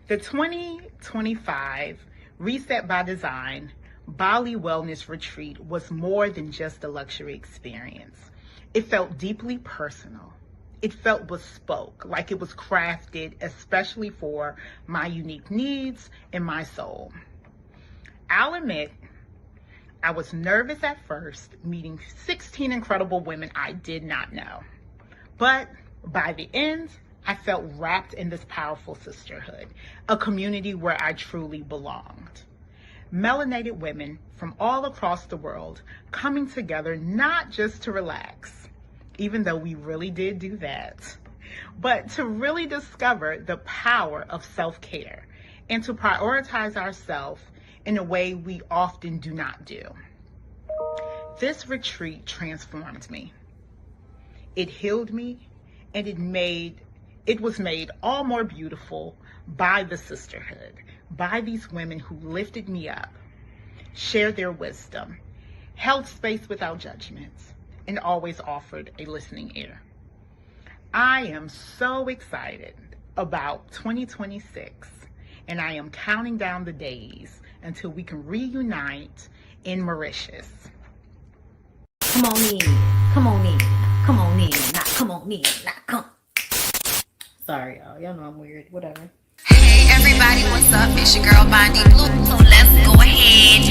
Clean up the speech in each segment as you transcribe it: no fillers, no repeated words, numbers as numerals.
The 2025 Reset by Design Bali Wellness Retreat was more than just a luxury experience. It felt deeply personal. It felt bespoke, like it was crafted especially for my unique needs and my soul. I'll admit, I was nervous at first, meeting 16 incredible women I did not know. But by the end, I felt wrapped in this powerful sisterhood, a community where I truly belonged. Melanated women from all across the world coming together not just to relax, even though we really did do that, but to really discover the power of self-care and to prioritize ourselves in a way we often do not do. This retreat transformed me. It healed me, and it was made all more beautiful by the sisterhood, by these women who lifted me up, shared their wisdom, held space without judgments, and always offered a listening ear. I am so excited about 2026, and I am counting down the days until we can reunite in Mauritius. Come on in, come on in, come on in, not come on in, not come. Sorry, y'all know I'm weird, whatever. Hey everybody, what's up? It's your girl BondyBlue. So let's go ahead.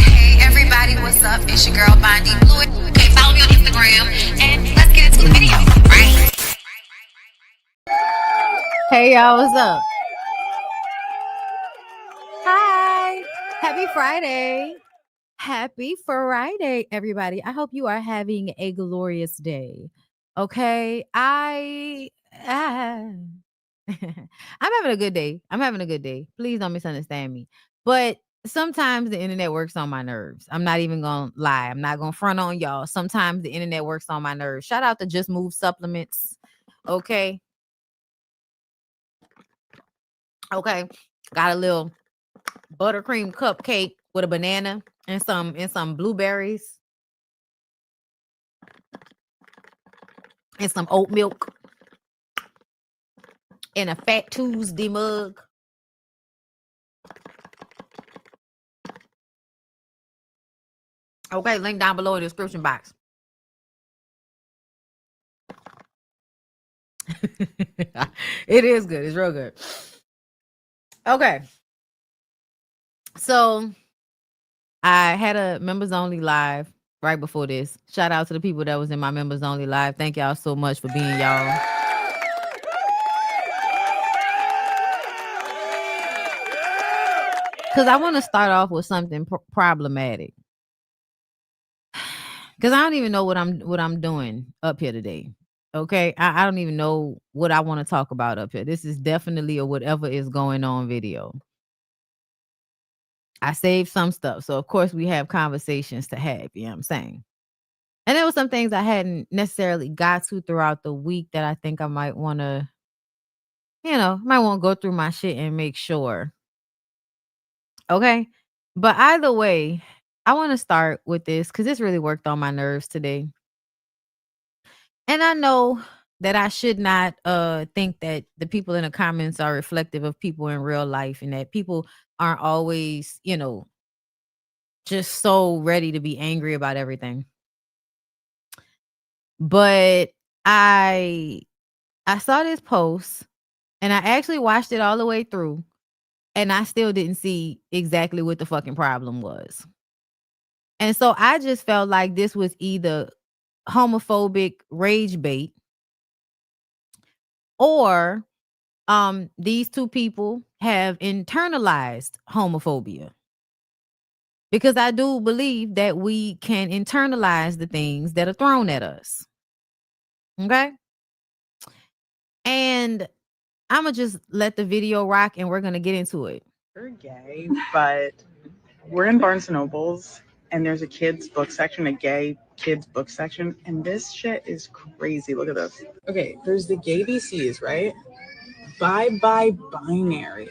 Hey everybody, what's up? It's your girl BondyBlue. Okay, follow me on Instagram and let's get into the video, right? Hey y'all, what's up? Hi, happy Friday. Happy Friday, everybody. I hope you are having a glorious day. Okay, I'm having a good day. I'm having a good day. Please don't misunderstand me. But sometimes the internet works on my nerves. I'm not even gonna lie. I'm not gonna front on y'all. Sometimes the internet works on my nerves. Shout out to Just Move Supplements. Okay. Got a little buttercream cupcake with a banana and some blueberries and some oat milk and a Fat Tuesday mug. Okay, link down below in the description box. It is good. It's real good. Okay. So I had a members only live right before this. Shout out to the people that was in my members only live. Thank y'all so much for being y'all. Because I want to start off with something problematic. Because I don't even know what I'm doing up here today. Okay, I don't even know what I want to talk about up here. This is definitely a whatever is going on video. I saved some stuff, so of course we have conversations to have. You know what I'm saying? And there were some things I hadn't necessarily got to throughout the week that I think I might want to, go through my shit and make sure. Okay, but either way, I want to start with this because this really worked on my nerves today. And I know that I should not think that the people in the comments are reflective of people in real life and that people aren't always, just so ready to be angry about everything. But I saw this post and I actually watched it all the way through and I still didn't see exactly what the fucking problem was. And so I just felt like this was either homophobic rage bait or these two people have internalized homophobia. Because I do believe that we can internalize the things that are thrown at us. Okay? And I'm going to just let the video rock and we're going to get into it. We're gay, but we're in Barnes & Noble's and there's a kids book section, a gay kids book section, and this shit is crazy. Look at this. Okay, there's the gay BCs, right? Bye Bye Binary.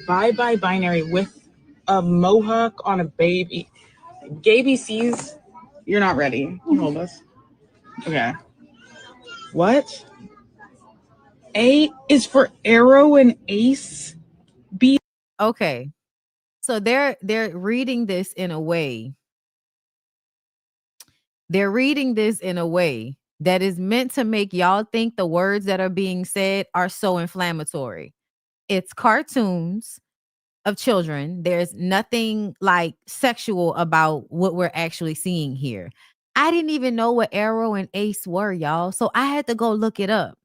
Bye Bye Binary with a mohawk on a baby. Gay BCs, you're not ready. Hold us. Okay. What? A is for arrow and ace. B. Okay. So they're reading this in a way. They're reading this in a way that is meant to make y'all think the words that are being said are so inflammatory. It's cartoons of children. There's nothing like sexual about what we're actually seeing here. I didn't even know what arrow and ace were, y'all. So I had to go look it up.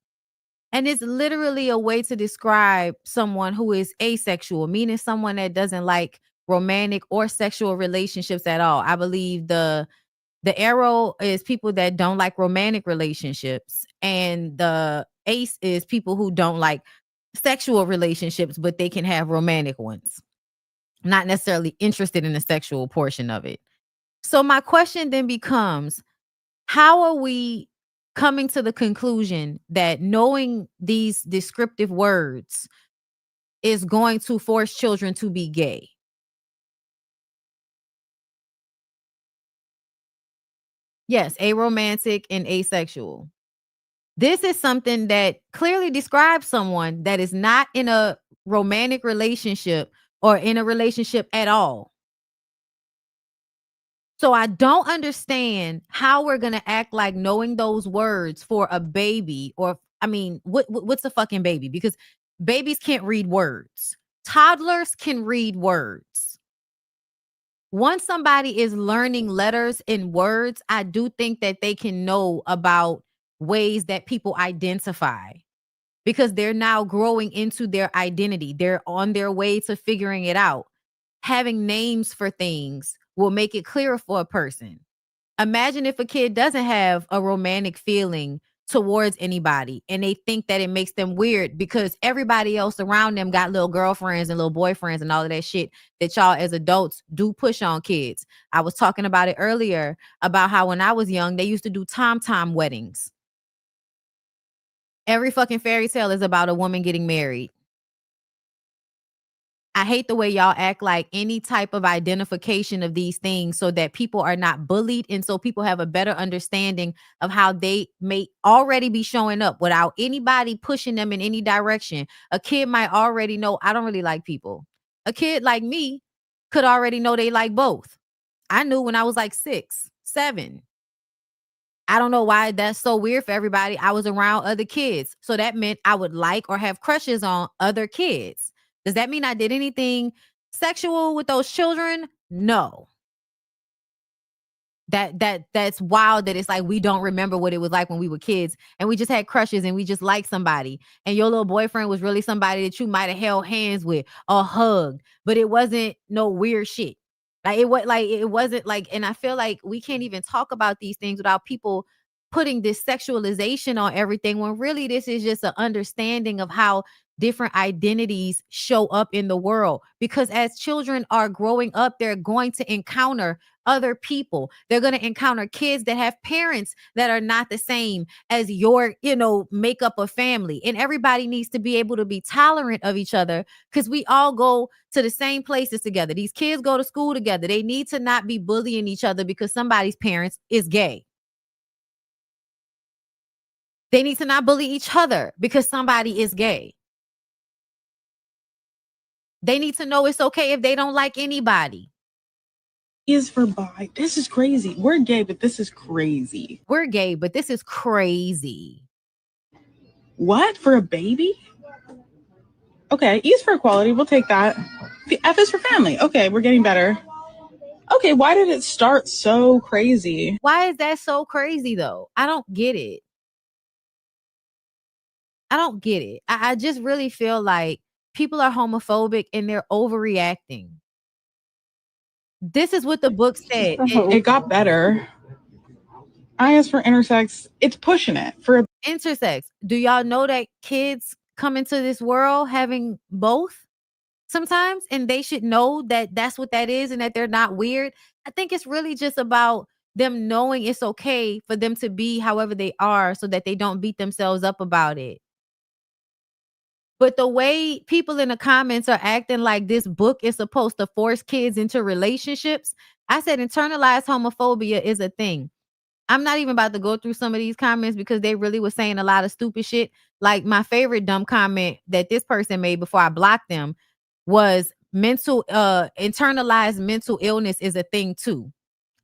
And it's literally a way to describe someone who is asexual, meaning someone that doesn't like romantic or sexual relationships at all. I believe the arrow is people that don't like romantic relationships, and the ace is people who don't like sexual relationships, but they can have romantic ones. Not necessarily interested in the sexual portion of it. So my question then becomes, how are we coming to the conclusion that knowing these descriptive words is going to force children to be gay? Yes, aromantic and asexual. This is something that clearly describes someone that is not in a romantic relationship or in a relationship at all. So I don't understand how we're going to act like knowing those words for a baby, or I mean, what's a fucking baby? Because babies can't read words. Toddlers can read words. Once somebody is learning letters and words, I do think that they can know about ways that people identify, because they're now growing into their identity. They're on their way to figuring it out. Having names for things will make it clearer for a person. Imagine if a kid doesn't have a romantic feeling towards anybody and they think that it makes them weird because everybody else around them got little girlfriends and little boyfriends and all of that shit that y'all as adults do push on kids. I was talking about it earlier about how when I was young, they used to do tom-tom weddings. Every fucking fairy tale is about a woman getting married. I hate the way y'all act like any type of identification of these things so that people are not bullied, and so people have a better understanding of how they may already be showing up without anybody pushing them in any direction. A kid might already know, I don't really like people. A kid like me could already know they like both. I knew when I was like 6, 7. I don't know why that's so weird for everybody. I was around other kids, so that meant I would like or have crushes on other kids. Does that mean I did anything sexual with those children? No. That's wild that it's like we don't remember what it was like when we were kids and we just had crushes and we just liked somebody, and your little boyfriend was really somebody that you might have held hands with or hugged, but it wasn't no weird shit. It wasn't like, and I feel like we can't even talk about these things without people putting this sexualization on everything, when really this is just an understanding of how different identities show up in the world. Because as children are growing up, they're going to encounter other people. They're going to encounter kids that have parents that are not the same as your, makeup of family. And everybody needs to be able to be tolerant of each other, because we all go to the same places together. These kids go to school together. They need to not be bullying each other because somebody's parents is gay. They need to not bully each other because somebody is gay. They need to know it's okay if they don't like anybody. Is for bi. This is crazy. We're gay, but this is crazy. We're gay, but this is crazy. What? For a baby? Okay, E is for equality. We'll take that. The F is for family. Okay, we're getting better. Okay, why did it start so crazy? Why is that so crazy, though? I don't get it. I just really feel like people are homophobic and they're overreacting. This is what the book said. It got better. I is for intersex. It's pushing it for intersex. Do y'all know that kids come into this world having both sometimes, and they should know that that's what that is and that they're not weird? I think it's really just about them knowing it's okay for them to be however they are so that they don't beat themselves up about it. But the way people in the comments are acting like this book is supposed to force kids into relationships, I said internalized homophobia is a thing. I'm not even about to go through some of these comments because they really was saying a lot of stupid shit. Like my favorite dumb comment that this person made before I blocked them was internalized mental illness is a thing too.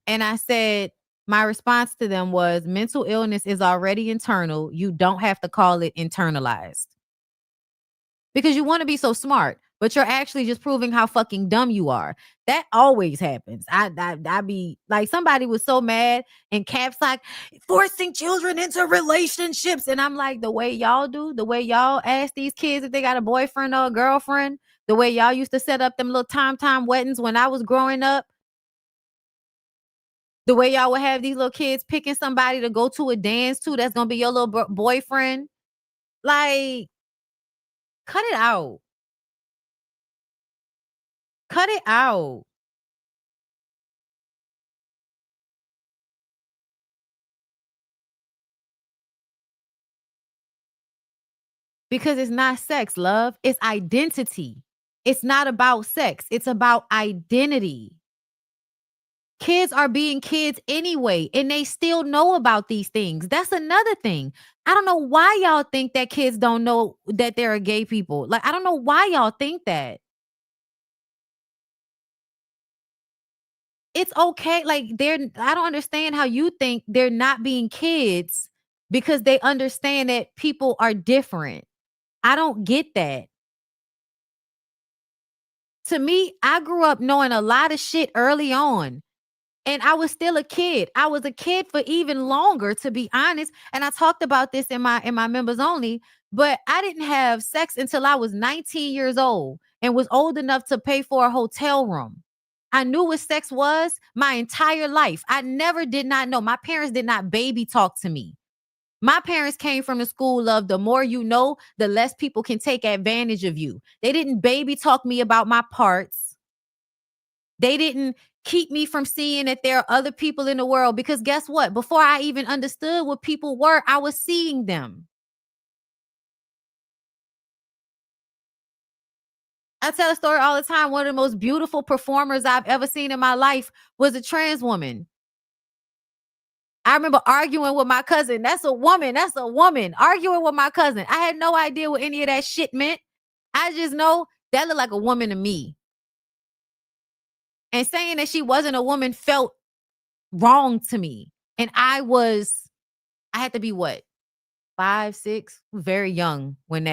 And I said, my response to them was mental illness is already internal. You don't have to call it internalized. Because you want to be so smart, but you're actually just proving how fucking dumb you are. That always happens. I be like, somebody was so mad and caps like forcing children into relationships. And I'm like, the way y'all do, the way y'all ask these kids if they got a boyfriend or a girlfriend, the way y'all used to set up them little time weddings when I was growing up, the way y'all would have these little kids picking somebody to go to a dance to that's gonna be your little boyfriend. Like, cut it out. Cut it out. Because it's not sex, love. It's identity. It's not about sex. It's about identity. Kids are being kids anyway, and they still know about these things. That's another thing. I don't know why y'all think that kids don't know that there are gay people. Like, I don't know why y'all think that. It's okay. Like, I don't understand how you think they're not being kids because they understand that people are different. I don't get that. To me, I grew up knowing a lot of shit early on. And I was still a kid. I was a kid for even longer, to be honest. And I talked about this in my members only, but I didn't have sex until I was 19 years old and was old enough to pay for a hotel room. I knew what sex was my entire life. I never did not know. My parents did not baby talk to me. My parents came from the school of the more you know, the less people can take advantage of you. They didn't baby talk me about my parts. They didn't keep me from seeing that there are other people in the world, because guess what? Before I even understood what people were, I was seeing them. I tell a story all the time. One of the most beautiful performers I've ever seen in my life was a trans woman. I remember arguing with my cousin. That's a woman. That's a woman. Arguing with my cousin. I had no idea what any of that shit meant. I just know that looked like a woman to me. And saying that she wasn't a woman felt wrong to me. And I had to be what? 5, 6, very young when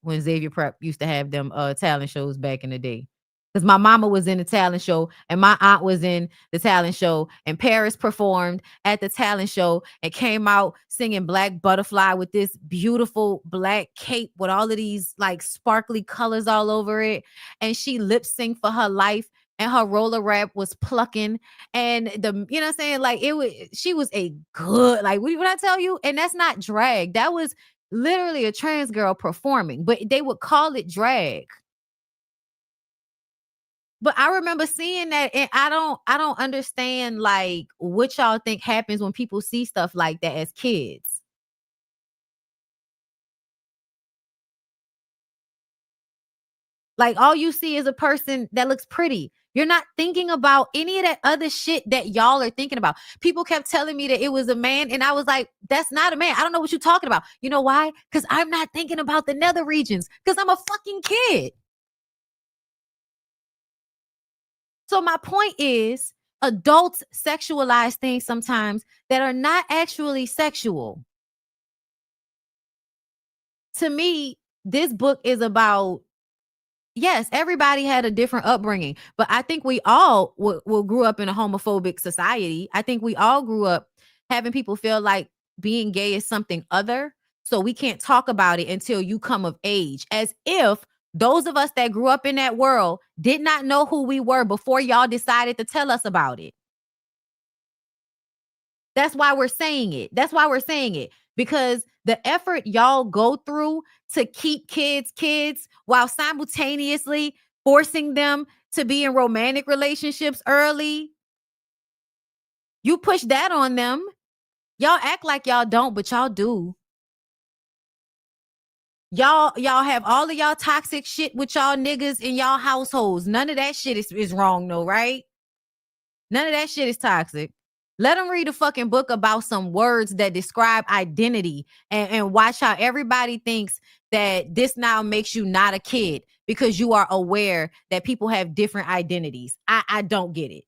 Xavier Prep used to have them talent shows back in the day. Because my mama was in the talent show and my aunt was in the talent show, and Paris performed at the talent show and came out singing Black Butterfly with this beautiful black cape with all of these like sparkly colors all over it. And she lip synced for her life. And her roller rap was plucking, and you know what I'm saying? Like, she was a good, like, what I tell you? And that's not drag. That was literally a trans girl performing, but they would call it drag. But I remember seeing that, and I don't understand like what y'all think happens when people see stuff like that as kids. Like, all you see is a person that looks pretty. You're not thinking about any of that other shit that y'all are thinking about. People kept telling me that it was a man, and I was like, that's not a man. I don't know what you're talking about. You know why? Because I'm not thinking about the nether regions, because I'm a fucking kid. So my point is, adults sexualize things sometimes that are not actually sexual. To me, this book is about, yes, everybody had a different upbringing, but I think we all grew up in a homophobic society. I think we all grew up having people feel like being gay is something other, so we can't talk about it until you come of age, as if those of us that grew up in that world did not know who we were before y'all decided to tell us about it. That's why we're saying it. Because the effort y'all go through to keep kids while simultaneously forcing them to be in romantic relationships early, you push that on them. Y'all act like y'all don't, but y'all do. Y'all have all of y'all toxic shit with y'all niggas in y'all households. None of that shit is wrong though, right? None of that shit is toxic. Let them read a fucking book about some words that describe identity and watch how everybody thinks that this now makes you not a kid because you are aware that people have different identities. I don't get it.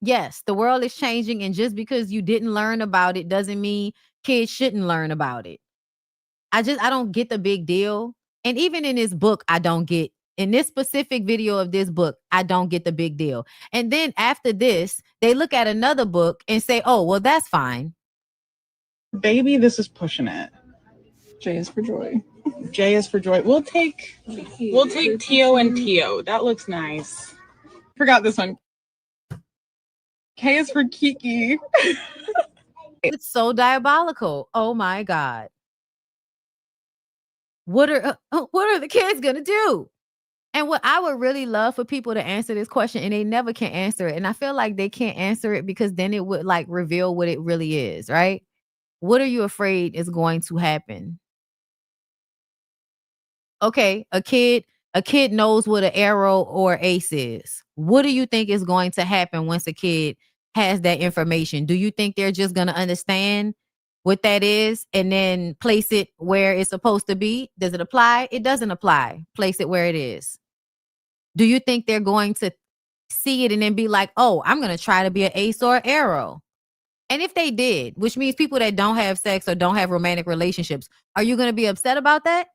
Yes, the world is changing, and just because you didn't learn about it doesn't mean kids shouldn't learn about it. I don't get the big deal. And even in this book, I don't get, in this specific video of this book, I don't get the big deal. And then after this, they look at another book and say, oh, well, that's fine. Baby, this is pushing it. J is for joy. J is for joy. We'll take Tio and Tio. That looks nice. Forgot this one. K is for Kiki. It's so diabolical. Oh my God. What are the kids gonna do? And what I would really love for people to answer this question, and they never can answer it. And I feel like they can't answer it because then it would like reveal what it really is, right? What are you afraid is going to happen? Okay, a kid knows what an arrow or ace is. What do you think is going to happen once a kid has that information? Do you think they're just going to understand what that is and then place it where it's supposed to be? Does it apply? It doesn't apply. Place it where it is. Do you think they're going to see it and then be like, oh, I'm going to try to be an ace or an arrow? And if they did, which means people that don't have sex or don't have romantic relationships, are you going to be upset about that?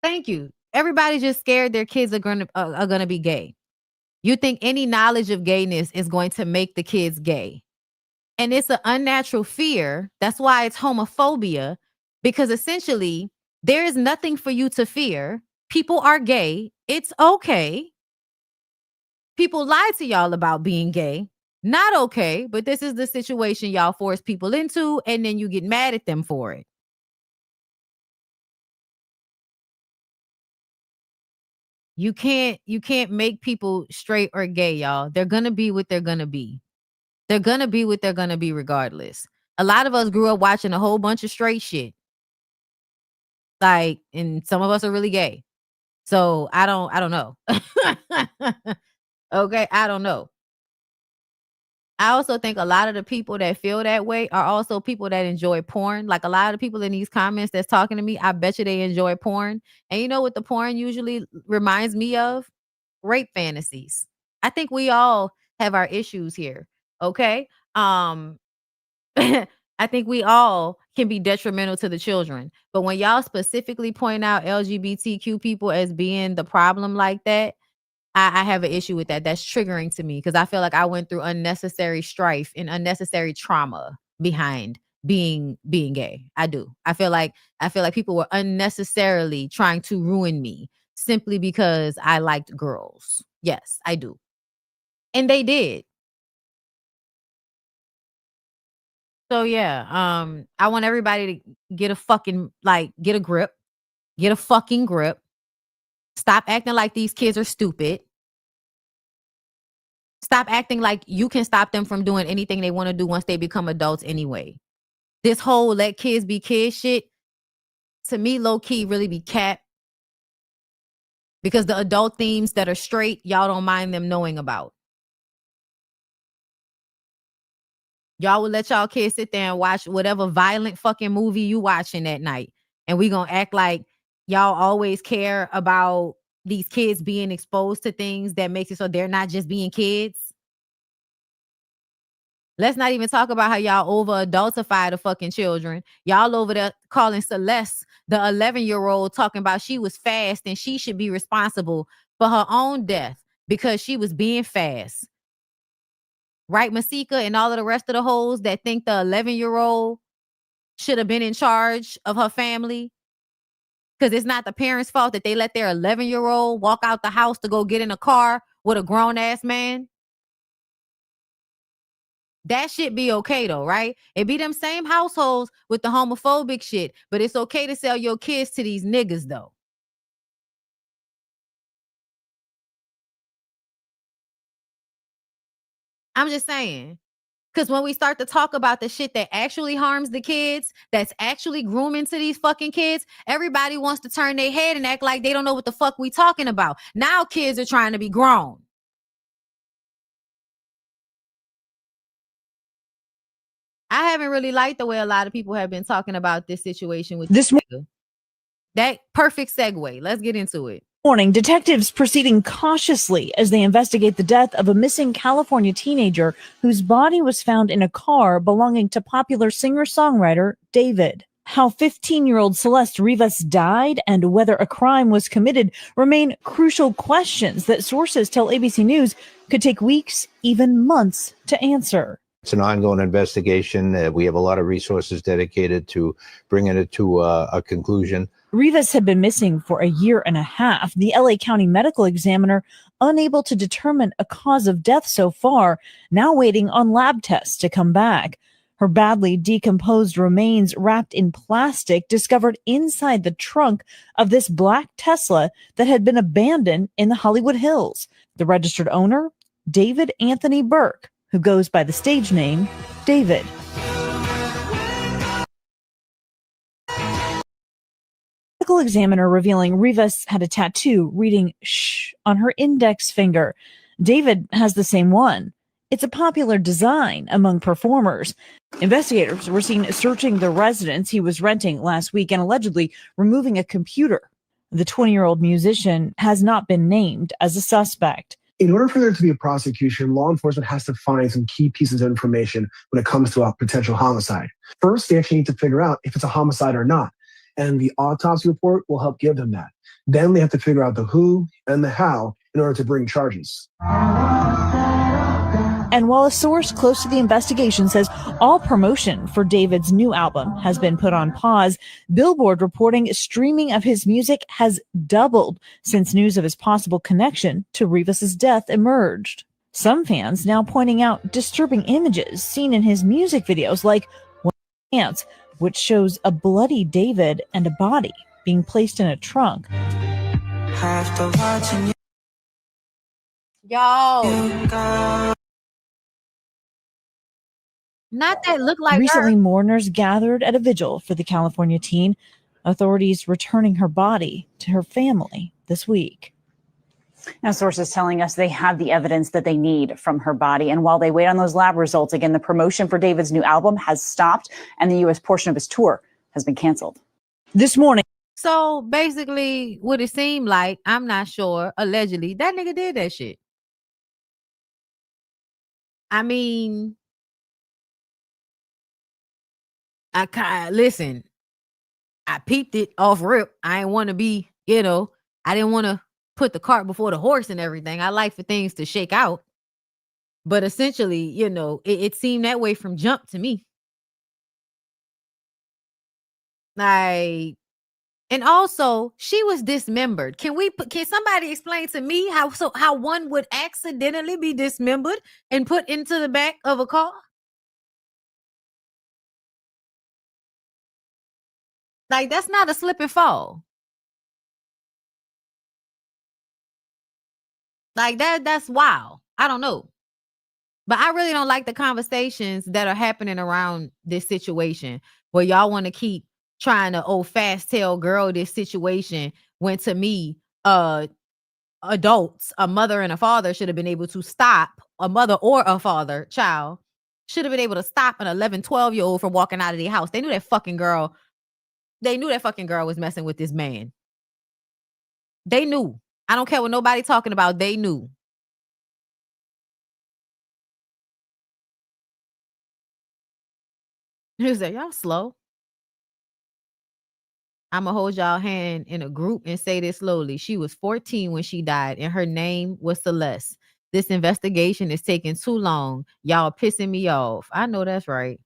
Thank you. Everybody's just scared their kids are gonna be gay. You think any knowledge of gayness is going to make the kids gay. And it's an unnatural fear. That's why it's homophobia, because essentially there is nothing for you to fear. People are gay. It's okay. People lie to y'all about being gay. Not okay, but this is the situation y'all force people into, and then you get mad at them for it. You can't make people straight or gay, y'all. They're gonna be what they're gonna be. They're gonna be what they're gonna be regardless. A lot of us grew up watching a whole bunch of straight shit. Like, and some of us are really gay. So I don't know. Okay, I don't know. I also think a lot of the people that feel that way are also people that enjoy porn. Like a lot of people in these comments that's talking to me, I bet you they enjoy porn. And you know what the porn usually reminds me of? Rape fantasies. I think we all have our issues here. Okay. I think we all can be detrimental to the children. But when y'all specifically point out LGBTQ people as being the problem like that, I have an issue with that. That's triggering to me because I feel like I went through unnecessary strife and unnecessary trauma behind being gay. I do. I feel like people were unnecessarily trying to ruin me simply because I liked girls. Yes, I do. And they did. So yeah, I want everybody to get a fucking get a grip. Get a fucking grip. Stop acting like these kids are stupid. Stop acting like you can stop them from doing anything they want to do once they become adults anyway. This whole let kids be kids shit, to me, low key really be cap. Because the adult themes that are straight, y'all don't mind them knowing about. Y'all will let y'all kids sit there and watch whatever violent fucking movie you watching that night. And we gonna act like y'all always care about these kids being exposed to things that makes it so they're not just being kids. Let's not even talk about how y'all over adultify the fucking children. Y'all over there calling Celeste, the 11-year-old, talking about she was fast and she should be responsible for her own death because she was being fast. Right, Masika and all of the rest of the hoes that think the 11-year-old should have been in charge of her family because it's not the parents' fault that they let their 11-year-old walk out the house to go get in a car with a grown-ass man. That shit be okay though, right? It be them same households with the homophobic shit, but it's okay to sell your kids to these niggas though. I'm just saying. Because when we start to talk about the shit that actually harms the kids, that's actually grooming to these fucking kids, everybody wants to turn their head and act like they don't know what the fuck we talking about. Now kids are trying to be grown. I haven't really liked the way a lot of people have been talking about this situation with this nigga. That perfect segue. Let's get into it. Morning, detectives proceeding cautiously as they investigate the death of a missing California teenager whose body was found in a car belonging to popular singer-songwriter David. How 15-year-old Celeste Rivas died and whether a crime was committed remain crucial questions that sources tell ABC News could take weeks, even months to answer. It's an ongoing investigation. We have a lot of resources dedicated to bringing it to a conclusion. Rivas had been missing for a year and a half. The LA County medical examiner unable to determine a cause of death so far, now waiting on lab tests to come back. Her badly decomposed remains wrapped in plastic discovered inside the trunk of this black Tesla that had been abandoned in the Hollywood Hills. The registered owner, David Anthony Burke, who goes by the stage name David. Medical examiner revealing Rivas had a tattoo reading "shh" on her index finger. David has the same one. It's a popular design among performers. Investigators were seen searching the residence he was renting last week and allegedly removing a computer. The 20-year-old musician has not been named as a suspect. In order for there to be a prosecution, law enforcement has to find some key pieces of information when it comes to a potential homicide. First, they actually need to figure out if it's a homicide or not. And the autopsy report will help give them that. Then they have to figure out the who and the how in order to bring charges. And while a source close to the investigation says all promotion for David's new album has been put on pause, Billboard reporting streaming of his music has doubled since news of his possible connection to Rivas's death emerged. Some fans now pointing out disturbing images seen in his music videos like One Dance, which shows a bloody David and a body being placed in a trunk. Y'all. Not that look like Recently, her. mourners gathered at a vigil for the California teen, authorities returning her body to her family this week. Now, sources telling us they have the evidence that they need from her body. And while they wait on those lab results, again, the promotion for David's new album has stopped and the U.S. portion of his tour has been canceled. This morning. So basically, what it seemed like, I'm not sure, allegedly, that nigga did that shit. I mean, listen, I peeped it off rip. I ain't want to be, I didn't want to put the cart before the horse and everything. I like for things to shake out. But essentially, it seemed that way from jump to me. Like, and also she was dismembered. Can somebody explain to me how one would accidentally be dismembered and put into the back of a car? Like, that's not a slip and fall. Like that's wild. I don't know. But I really don't like the conversations that are happening around this situation where y'all want to keep trying to fast tell girl this situation when, to me, adults, a mother and a father, should have been able to stop, a mother or a father, child, should have been able to stop an 11, 12-year-old from walking out of their house. They knew that fucking girl was messing with this man. They knew. I don't care what nobody talking about. They knew. He said, y'all slow. I'm going to hold y'all hand in a group and say this slowly. She was 14 when she died, and her name was Celeste. This investigation is taking too long. Y'all pissing me off. I know that's right.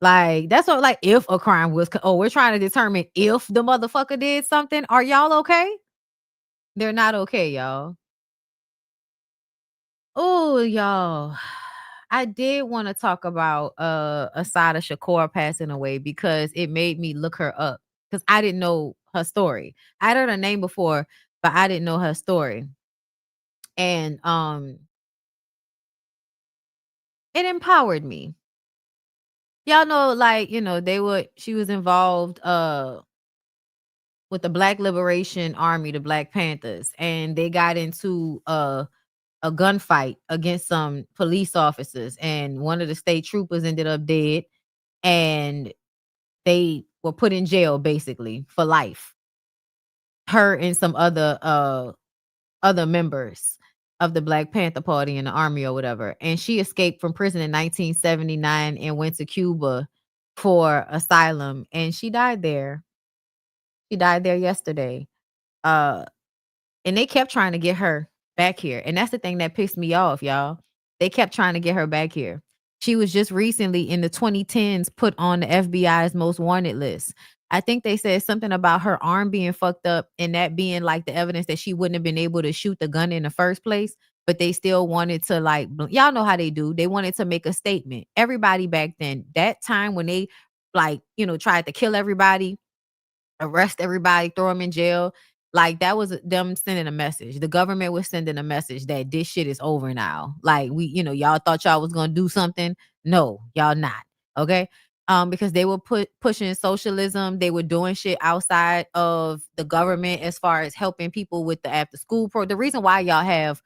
Like, that's what, like, if a crime was, we're trying to determine if the motherfucker did something. Are y'all okay? They're not okay, y'all. Oh, y'all. I did want to talk about Asada Shakur passing away because it made me look her up because I didn't know her story. I'd heard her name before, but I didn't know her story. And it empowered me. Y'all know, like, she was involved with the Black Liberation Army, the Black Panthers, and they got into a gunfight against some police officers, and one of the state troopers ended up dead, and they were put in jail basically for life. Her and some other members of the Black Panther Party in the army or whatever. And she escaped from prison in 1979 and went to Cuba for asylum, and she died there. She died there yesterday. And they kept trying to get her back here. And that's the thing that pissed me off, y'all. They kept trying to get her back here. She was just recently in the 2010s put on the FBI's most wanted list. I think they said something about her arm being fucked up and that being like the evidence that she wouldn't have been able to shoot the gun in the first place. But they still wanted to, like, y'all know how they do. They wanted to make a statement. Everybody back then, that time when they, like, tried to kill everybody, arrest everybody, throw them in jail. Like, that was them sending a message. The government was sending a message that this shit is over now. Like, y'all thought y'all was gonna do something. No, y'all not. Okay. Because they were pushing socialism. They were doing shit outside of the government as far as helping people with the after school the reason why y'all have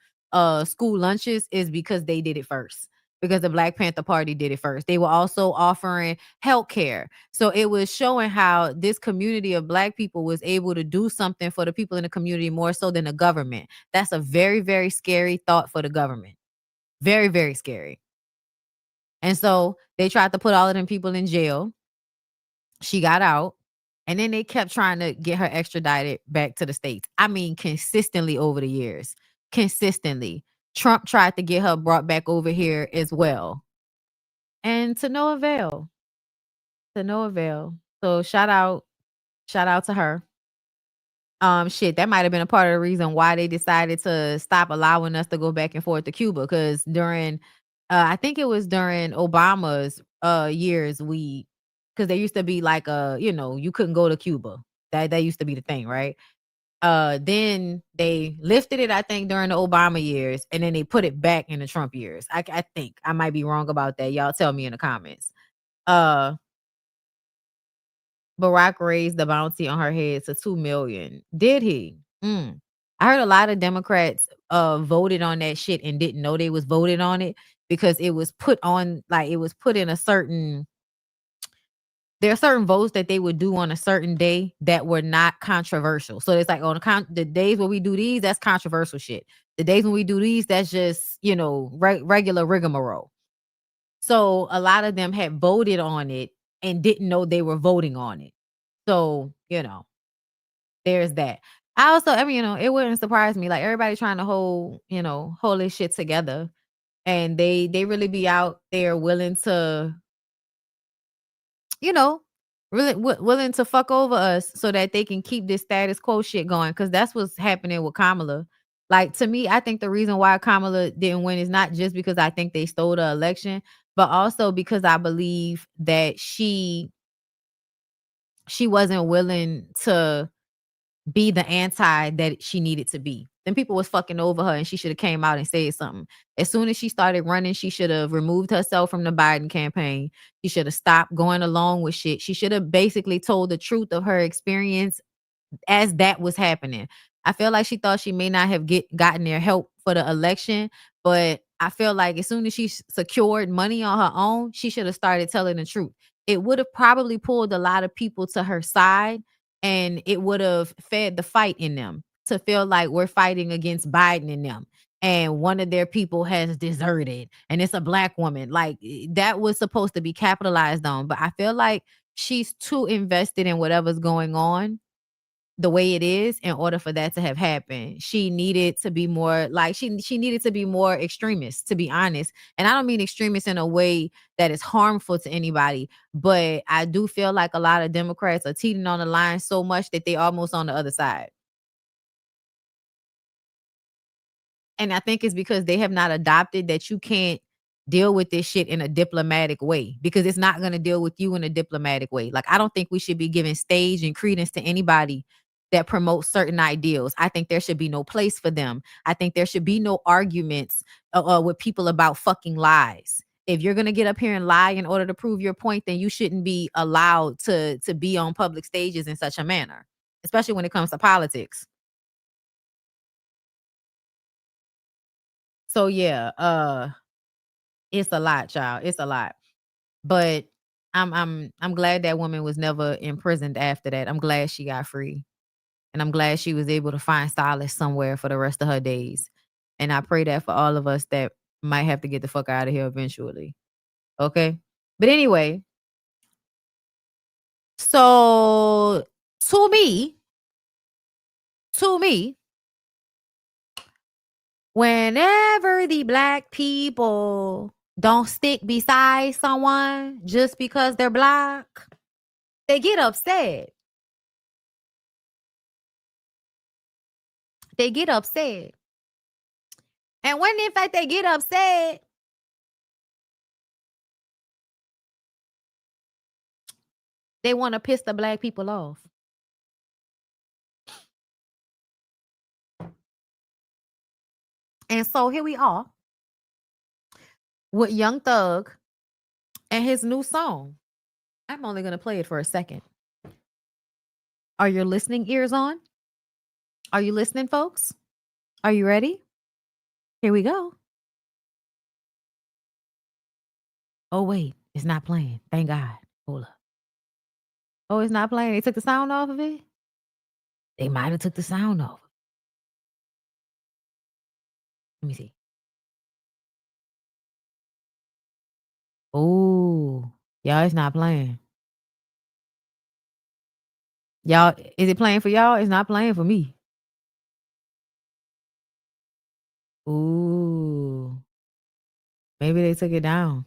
school lunches is because they did it first. Because the Black Panther Party did it first. They were also offering health care. So it was showing how this community of Black people was able to do something for the people in the community more so than the government. That's a very, very scary thought for the government. Very, very scary. And so they tried to put all of them people in jail. She got out. And then they kept trying to get her extradited back to the States. I mean, consistently over the years. Consistently. Trump tried to get her brought back over here as well. And to no avail. To no avail. So shout out to her. Shit, that might have been a part of the reason why they decided to stop allowing us to go back and forth to Cuba. Because during, I think it was during Obama's years, because there used to be like you couldn't go to Cuba. That used to be the thing, right? Then they lifted it, I think, during the Obama years, and then they put it back in the Trump years. I think I might be wrong about that. Y'all tell me in the comments. Barack raised the bounty on her head to $2 million. Did he? I heard a lot of Democrats voted on that shit and didn't know they was voted on it because it was put on, like, it was put in a certain. There are certain votes that they would do on a certain day that were not controversial. So it's like on the days where we do these, that's controversial shit. The days when we do these, that's just, regular rigmarole. So a lot of them had voted on it and didn't know they were voting on it. So, there's that. It wouldn't surprise me. Like, everybody trying to hold this shit together. And they really be out there willing to, really willing to fuck over us so that they can keep this status quo shit going. Because that's what's happening with Kamala. Like, to me, I think the reason why Kamala didn't win is not just because I think they stole the election, but also because I believe that she wasn't willing to be the anti that she needed to be. Then people was fucking over her and she should have came out and said something. As soon as she started running, she should have removed herself from the Biden campaign. She should have stopped going along with shit. She should have basically told the truth of her experience as that was happening. I feel like she thought she may not have gotten their help for the election, but I feel like as soon as she secured money on her own, she should have started telling the truth. It would have probably pulled a lot of people to her side, and it would have fed the fight in them to feel like we're fighting against Biden and them. And one of their people has deserted and it's a Black woman. Like, that was supposed to be capitalized on. But I feel like she's too invested in whatever's going on the way it is in order for that to have happened. She needed to be more like she needed to be more extremist, to be honest. And I don't mean extremist in a way that is harmful to anybody, but I do feel like a lot of Democrats are teeting on the line so much that they almost on the other side. And I think it's because they have not adopted that you can't deal with this shit in a diplomatic way, because it's not going to deal with you in a diplomatic way. Like, I don't think we should be giving stage and credence to anybody that promotes certain ideals. I think there should be no place for them. I think there should be no arguments with people about fucking lies. if you're gonna get up here and lie in order to prove your point, then you shouldn't be allowed to be on public stages in such a manner, especially when it comes to politics. So yeah, it's a lot, child. It's a lot. But I'm glad that woman was never imprisoned after that. I'm glad she got free. And I'm glad she was able to find solace somewhere for the rest of her days. And I pray that for all of us that might have to get the fuck out of here eventually. Okay? But anyway, so to me, whenever the black people don't stick beside someone just because they're black, they get upset. They get upset. And when in fact they get upset, they want to piss the black people off. And so here we are with Young Thug and his new song. I'm only going to play it for a second. Are your listening ears on? Are you listening, folks? Are you ready? Here we go. Oh, wait. It's not playing. Thank God. Hold up. Oh, it's not playing. They took the sound off of it? They might have took the sound off. Let me see. Oh, y'all, it's not playing. Y'all, is it playing for y'all? It's not playing for me. Ooh. Maybe they took it down.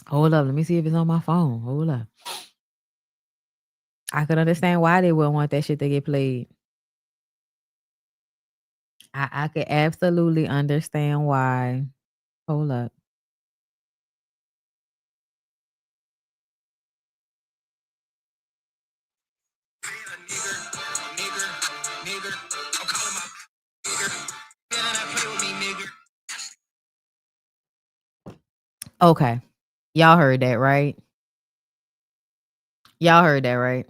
Hold up. Let me see if it's on my phone. Hold up. I could understand why they wouldn't want that shit to get played. I could absolutely understand why. Hold up. Okay. Y'all heard that, right? Y'all heard that, right?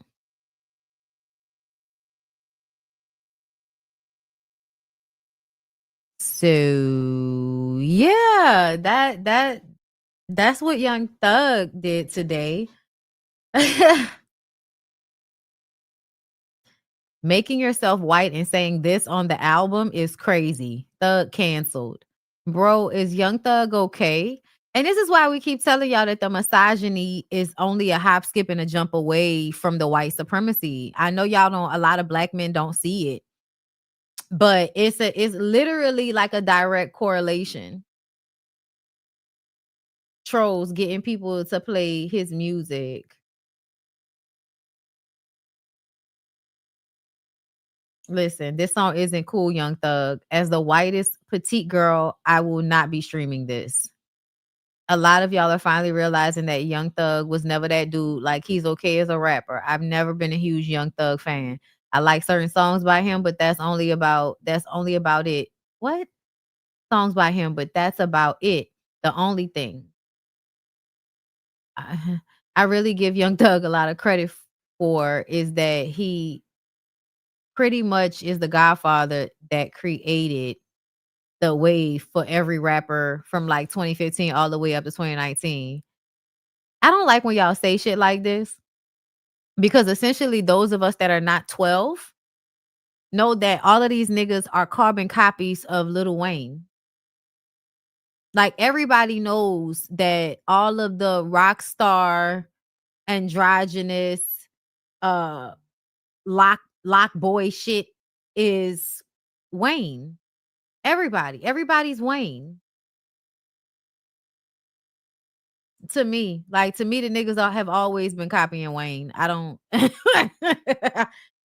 So yeah, that's what Young Thug did today. Making yourself white and saying this on the album is crazy. Thug canceled. Bro, is Young Thug okay? And this is why we keep telling y'all that the misogyny is only a hop, skip, and a jump away from the white supremacy. I know y'all don't, a lot of black men don't see it, but it's literally like a direct correlation. Trolls getting people to play his music. Listen, this song isn't cool, Young Thug. As the whitest petite girl, I will not be streaming this. A lot of y'all are finally realizing that Young Thug was never that dude. Like, he's okay as a rapper. I've never been a huge Young Thug fan. I like certain songs by him, but that's only about it. What? Songs by him, but that's about it. The only thing. I really give Young Thug a lot of credit for is that he pretty much is the godfather that created the wave for every rapper from like 2015 all the way up to 2019. I don't like when y'all say shit like this because essentially those of us that are not 12 know that all of these niggas are carbon copies of Lil Wayne. Like, everybody knows that all of the rock star, androgynous, lock boy shit is Wayne. Everybody's Wayne. To me, the niggas have always been copying Wayne. I don't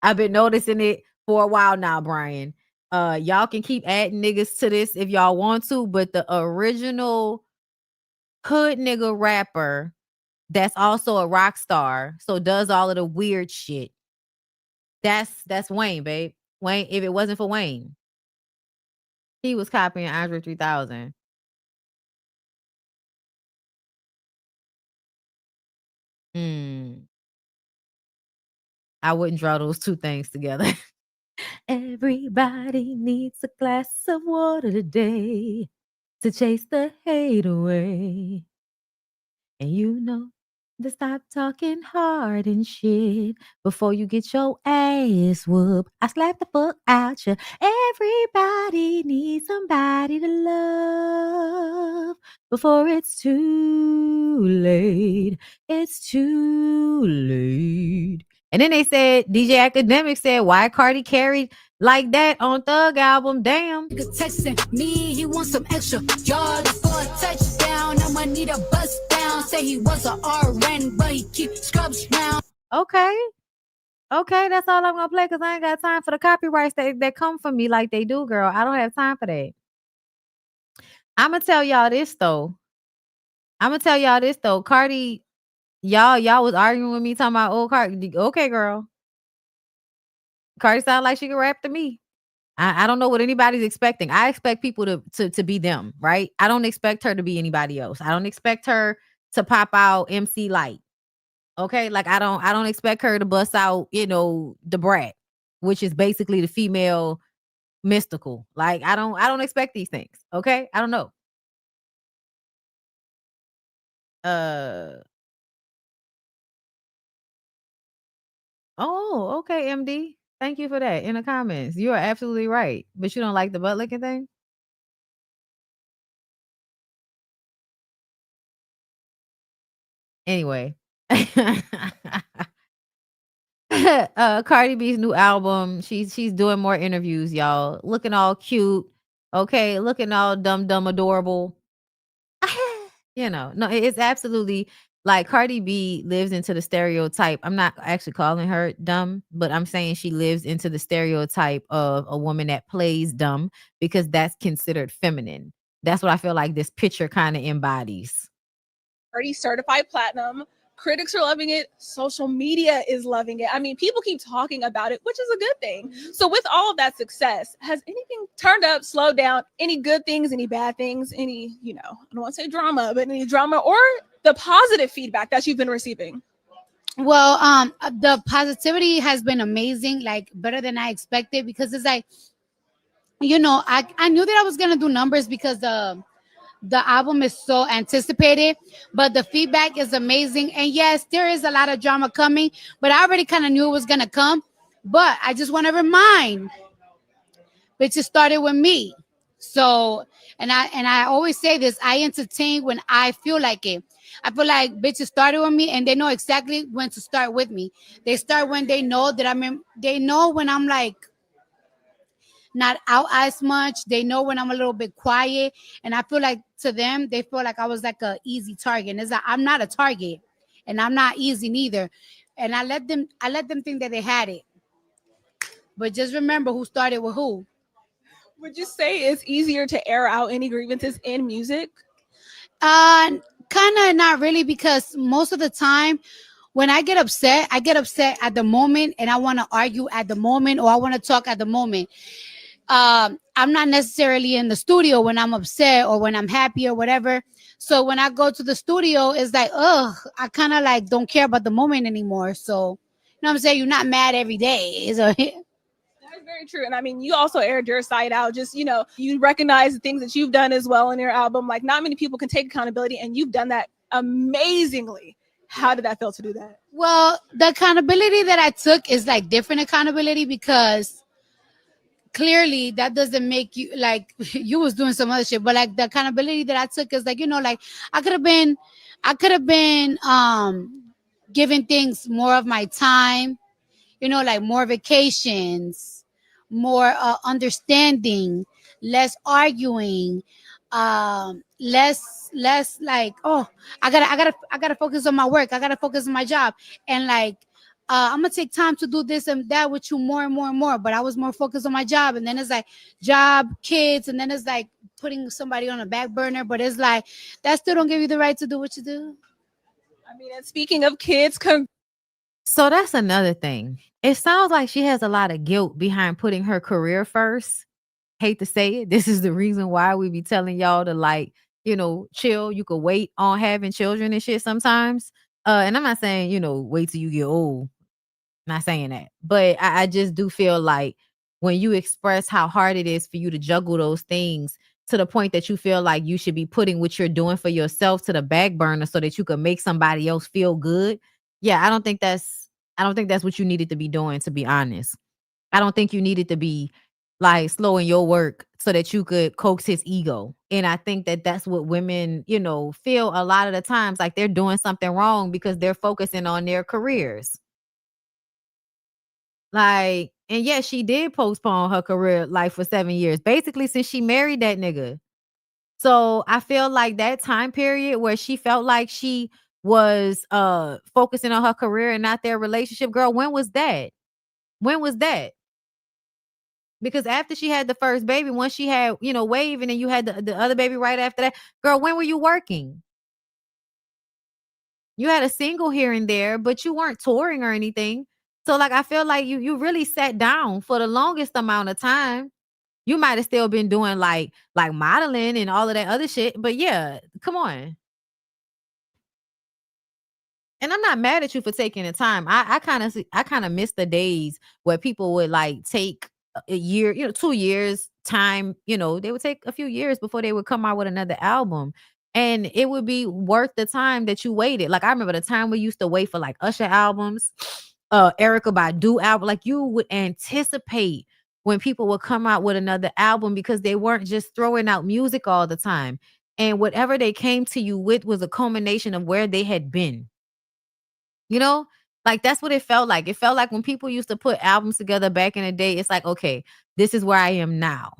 I've been noticing it for a while now, Brian. Y'all can keep adding niggas to this if y'all want to, but the original hood nigga rapper that's also a rock star, so does all of the weird shit. That's Wayne, babe. Wayne, if it wasn't for Wayne, he was copying Andre 3000. I wouldn't draw those two things together. Everybody needs a glass of water today to chase the hate away. And you know to stop talking hard and shit before you get your ass whooped. I slap the fuck out you. Everybody needs somebody to love before it's too late. It's too late. And then they said, DJ Academic said, why Cardi carried like that on Thug album? Damn. Texting me, he wants some extra yards for a touchdown. I'ma need a bust down. Say he was a RN, but he keep scrubs round. Okay, that's all I'm gonna play because I ain't got time for the copyrights that come from me like they do, girl. I don't have time for that. I'm gonna tell y'all this though. Cardi, y'all was arguing with me talking about old Cardi. Okay, girl. Cardi sound like she can rap to me. I don't know what anybody's expecting. I expect people to be them, right? I don't expect her to be anybody else. I don't expect her to pop out MC Light. Okay, like I don't expect her to bust out, the Brat, which is basically the female mystical. Like I don't expect these things. Okay, I don't know. Oh, okay, MD. Thank you for that in the comments. You are absolutely right. But you don't like the butt licking thing? Anyway. Cardi B's new album. She's doing more interviews, y'all. Looking all cute. Okay, looking all dumb, adorable. No, it's absolutely like Cardi B lives into the stereotype. I'm not actually calling her dumb, but I'm saying she lives into the stereotype of a woman that plays dumb because that's considered feminine. That's what I feel like this picture kind of embodies. Already certified platinum. Critics are loving it. Social media is loving it. I mean, people keep talking about it, which is a good thing. So with all of that success, has anything turned up, slowed down? Any good things, any bad things, any, I don't want to say drama, but any drama or the positive feedback that you've been receiving? Well, the positivity has been amazing, like better than I expected, because it's like, I knew that I was going to do numbers because the album is so anticipated, but the feedback is amazing. And yes, there is a lot of drama coming, but I already kind of knew it was going to come. But I just want to remind, bitches started with me. So, and I always say this, I entertain when I feel like it. I feel like bitches started with me and they know exactly when to start with me. They start when they know that they know when I'm like, not out as much. They know when I'm a little bit quiet. And I feel like to them, they feel like I was like an easy target. And it's like, I'm not a target and I'm not easy neither. And I let them think that they had it. But just remember who started with who. Would you say it's easier to air out any grievances in music? Kind of not really, because most of the time when I get upset at the moment and I want to argue at the moment or I want to talk at the moment. I'm not necessarily in the studio when I'm upset or when I'm happy or whatever. So when I go to the studio, it's like, I kind of like don't care about the moment anymore. So, what I'm saying? You're not mad every day. That's very true. And I mean, you also aired your side out. Just, you recognize the things that you've done as well in your album. Like not many people can take accountability and you've done that amazingly. How did that feel to do that? Well, the accountability that I took is like different accountability, because clearly that doesn't make you like you was doing some other shit, but like the accountability that I took is like, like I could have been giving things more of my time, like more vacations, more understanding, less arguing, less like, I gotta focus on my work, I gotta focus on my job, and like I'm gonna take time to do this and that with you more and more and more. But I was more focused on my job, and then it's like job, kids, and then it's like putting somebody on a back burner. But it's like that still don't give you the right to do what you do. I mean, and speaking of kids, so that's another thing. It sounds like she has a lot of guilt behind putting her career first. Hate to say it. This is the reason why we be telling y'all to chill. You could wait on having children and shit sometimes. And I'm not saying, you know, wait till you get old. Not saying that. But I just do feel like when you express how hard it is for you to juggle those things to the point that you feel like you should be putting what you're doing for yourself to the back burner so that you can make somebody else feel good. Yeah, I don't think that's what you needed to be doing, to be honest. I don't think you needed to be like slowing your work so that you could coax his ego. And I think that that's what women, you know, feel a lot of the times, like they're doing something wrong because they're focusing on their careers. Like, and yes, she did postpone her career life for 7 years, basically since she married that nigga. So I feel like that time period where she felt like she was focusing on her career and not their relationship, girl, when was that? When was that? Because after she had the first baby, once she had, you know, Wave, and then you had the other baby right after that, girl, when were you working? You had a single here and there, but you weren't touring or anything. So like I feel like you really sat down for the longest amount of time. You might have still been doing like modeling and all of that other shit, but yeah, come on. And I'm not mad at you for taking the time. I kind of miss the days where people would like take a year, you know, 2 years time, you know, they would take a few years before they would come out with another album. And it would be worth the time that you waited. Like I remember the time we used to wait for like Usher albums, Erykah Badu album. Like you would anticipate when people would come out with another album because they weren't just throwing out music all the time. And whatever they came to you with was a culmination of where they had been. You know, like that's what it felt like. It felt like when people used to put albums together back in the day, it's like, okay, this is where I am now.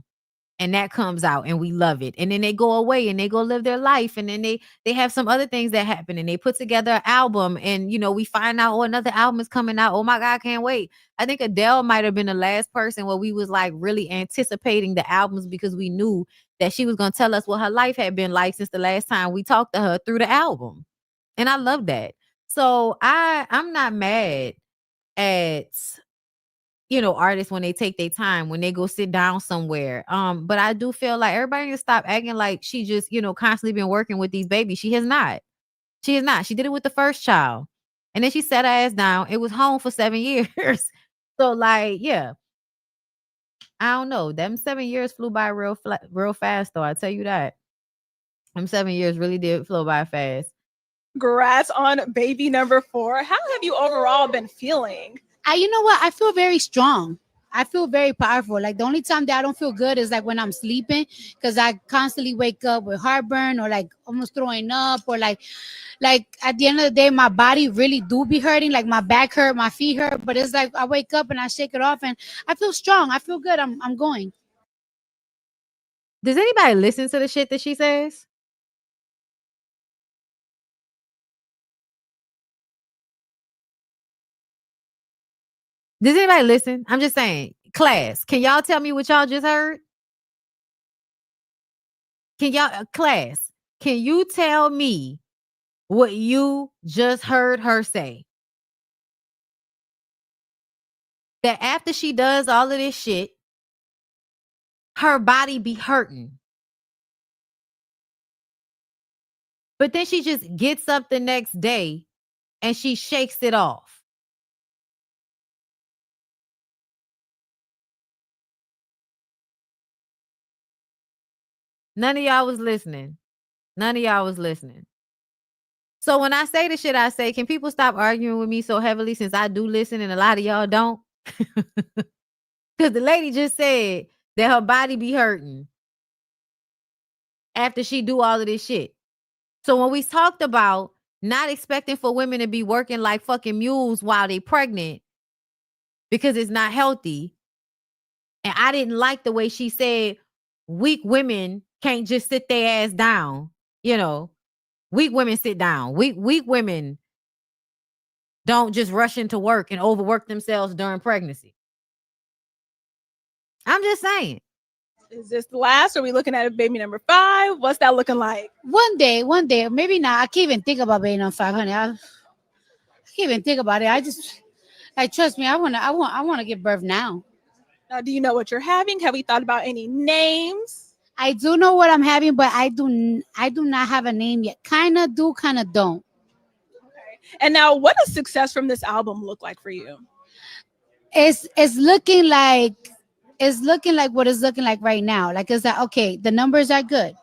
And that comes out and we love it. And then they go away and they go live their life. And then they have some other things that happen and they put together an album and, you know, we find out, oh, another album is coming out. Oh my God, I can't wait. I think Adele might have been the last person where we was like really anticipating the albums because we knew that she was going to tell us what her life had been like since the last time we talked to her through the album. And I love that. So I'm not mad at, you know, artists when they take their time, when they go sit down somewhere. But I do feel like everybody needs to stop acting like she just, you know, constantly been working with these babies. She has not. She has not. She did it with the first child. And then she sat her ass down. It was home for 7 years. So like, yeah. I don't know. Them 7 years flew by real fast though. I tell you that. Them 7 years really did flow by fast. Congrats on baby number 4. How have you overall been feeling? You know what? I feel very strong. I feel very powerful. Like the only time that I don't feel good is like when I'm sleeping, because I constantly wake up with heartburn or like almost throwing up, or like at the end of the day, my body really do be hurting. Like my back hurt, my feet hurt, but it's like I wake up and I shake it off and I feel strong. I feel good. I'm going. Does anybody listen to the shit that she says? Does anybody listen? I'm just saying, class, can y'all tell me what y'all just heard? Can y'all, class, can you tell me what you just heard her say? That after she does all of this shit, her body be hurting. But then she just gets up the next day and she shakes it off. None of y'all was listening. None of y'all was listening. So when I say the shit I say, can people stop arguing with me so heavily since I do listen and a lot of y'all don't? Because the lady just said that her body be hurting after she do all of this shit. So when we talked about not expecting for women to be working like fucking mules while they pregnant because it's not healthy, and I didn't like the way she said weak women can't just sit their ass down. You know, weak women sit down. Weak women don't just rush into work and overwork themselves during pregnancy. I'm just saying. Is this the last? Are we looking at a baby number 5? What's that looking like? One day, maybe not. I can't even think about baby number 5, honey. I can't even think about it. I just, like, trust me. I want to give birth now. Now, do you know what you're having? Have we thought about any names? I do know what I'm having, but I do not have a name yet. Kind of do, kind of don't. Okay. And now, what does success from this album look like for you? It's looking like what it's looking like right now. Like, it's like, okay, the numbers are good,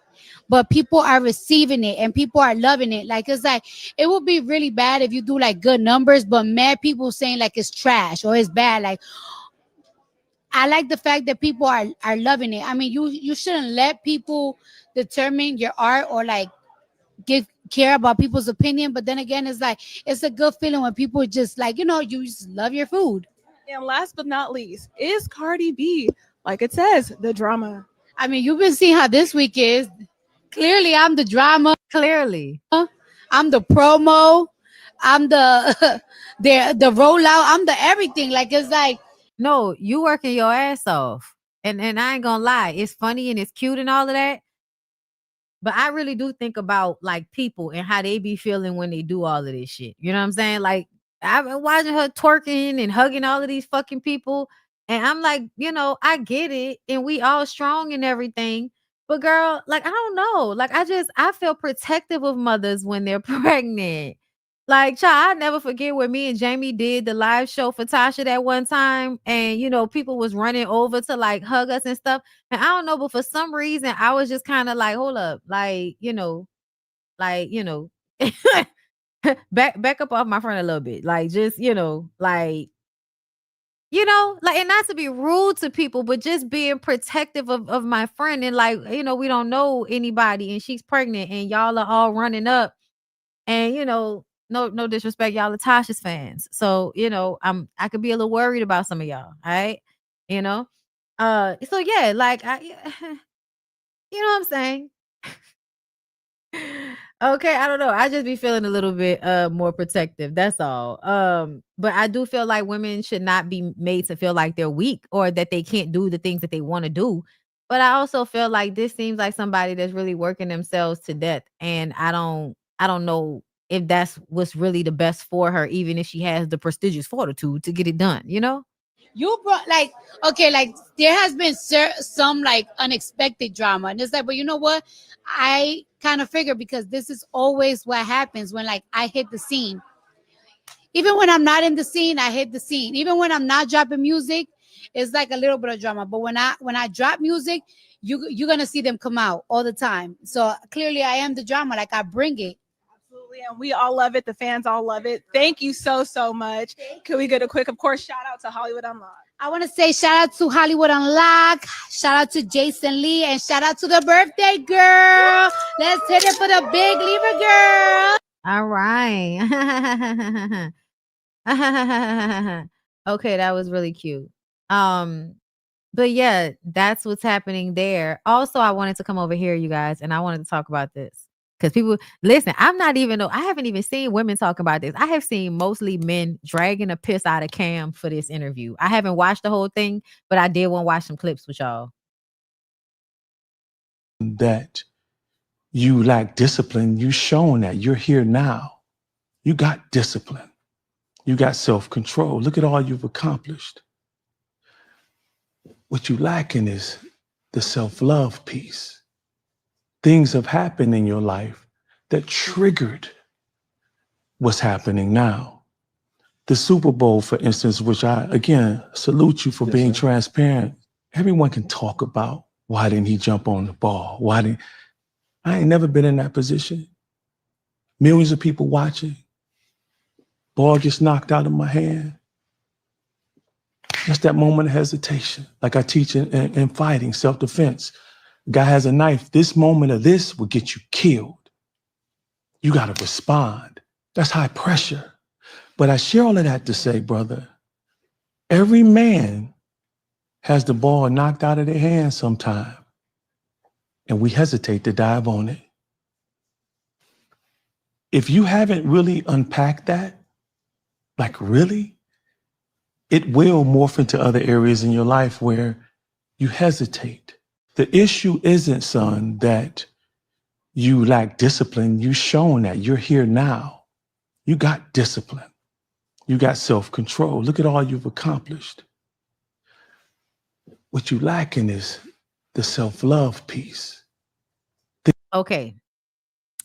but people are receiving it and people are loving it. Like, it's like, it would be really bad if you do like good numbers, but mad people saying like it's trash or it's bad. Like, I like the fact that people are loving it. I mean, you shouldn't let people determine your art or like care about people's opinion. But then again, it's like, it's a good feeling when people just like, you just love your food. And last but not least, is Cardi B, like it says, the drama? I mean, you've been seeing how this week is. Clearly, I'm the drama. Clearly. I'm the promo. I'm the the rollout. I'm the everything. Like, it's like, no, you working your ass off. And I ain't gonna lie, it's funny and it's cute and all of that. But I really do think about like people and how they be feeling when they do all of this shit. You know what I'm saying? Like, I've been watching her twerking and hugging all of these fucking people. And I'm like, I get it. And we all strong and everything. But girl, like, I don't know. Like, I feel protective of mothers when they're pregnant. Like, child, I never forget when me and Jamie did the live show for Tasha that one time. And, people was running over to like hug us and stuff. And I don't know, but for some reason, I was just kind of like, hold up. Like, back up off my friend a little bit. Like, just, like, and not to be rude to people, but just being protective of my friend. And like, we don't know anybody and she's pregnant and y'all are all running up. And, no disrespect, y'all are Tasha's fans. So, I could be a little worried about some of y'all. All right. So yeah, like you know what I'm saying? Okay, I don't know. I just be feeling a little bit more protective. That's all. But I do feel like women should not be made to feel like they're weak or that they can't do the things that they want to do. But I also feel like this seems like somebody that's really working themselves to death. And I don't know if that's what's really the best for her, even if she has the prestigious fortitude to get it done, you brought like, okay, like there has been some like unexpected drama, and it's like, but you know what, I kind of figure, because this is always what happens when like I hit the scene. Even when I'm not in the scene, I hit the scene. Even when I'm not dropping music, it's like a little bit of drama. But when I drop music, you're gonna see them come out all the time. So clearly I am the drama, like I bring it. And we all love it. The fans all love it. Thank you so much. Can we get a quick, of course, shout out to Hollywood Unlocked? I want to say shout out to Hollywood Unlocked, shout out to Jason Lee, and shout out to the birthday girl. Let's hit it for the big Libra girl. All right. Okay, that was really cute. But yeah, that's what's happening there. Also, I wanted to come over here, you guys, and I wanted to talk about this. Because people, listen, I haven't even seen women talk about this. I have seen mostly men dragging a piss out of Cam for this interview. I haven't watched the whole thing, but I did want to watch some clips with y'all. That you lack discipline, you shown that. You're here now. You got discipline. You got self-control. Look at all you've accomplished. What you lacking is the self-love piece. Things have happened in your life that triggered what's happening now. The Super Bowl, for instance, which I, again, salute you for being transparent. Everyone can talk about, why didn't he jump on the ball? I ain't never been in that position. Millions of people watching. Ball gets knocked out of my hand. Just that moment of hesitation. Like I teach in fighting, self-defense. Guy has a knife. This moment of this will get you killed. You got to respond. That's high pressure. But I share all of that to say, brother, every man has the ball knocked out of their hand sometime. And we hesitate to dive on it. If you haven't really unpacked that, like really, it will morph into other areas in your life where you hesitate. The issue isn't, son, that you lack discipline. You've shown that. You're here now. You got discipline. You got self-control. Look at all you've accomplished. What you lacking is the self-love piece. Okay.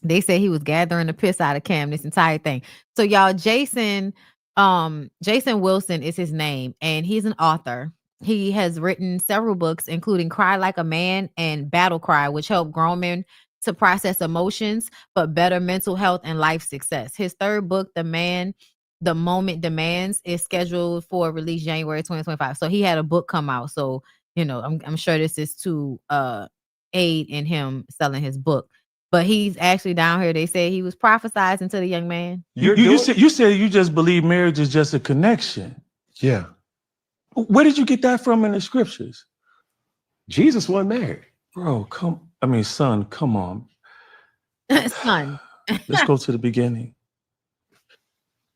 They say he was gathering the piss out of Cam this entire thing. So y'all, Jason Wilson is his name, and he's an author. He has written several books, including Cry Like a Man and Battle Cry, which help grown men to process emotions for better mental health and life success. His third book, The Moment Demands, is scheduled for release January 2025. So he had a book come out. So, I'm sure this is to aid in him selling his book. But he's actually down here. They say he was prophesizing to the young man. You said you just believe marriage is just a connection. Yeah. Where did you get that from in the scriptures? Jesus wasn't married. Bro, son, come on. Son. Let's go to the beginning.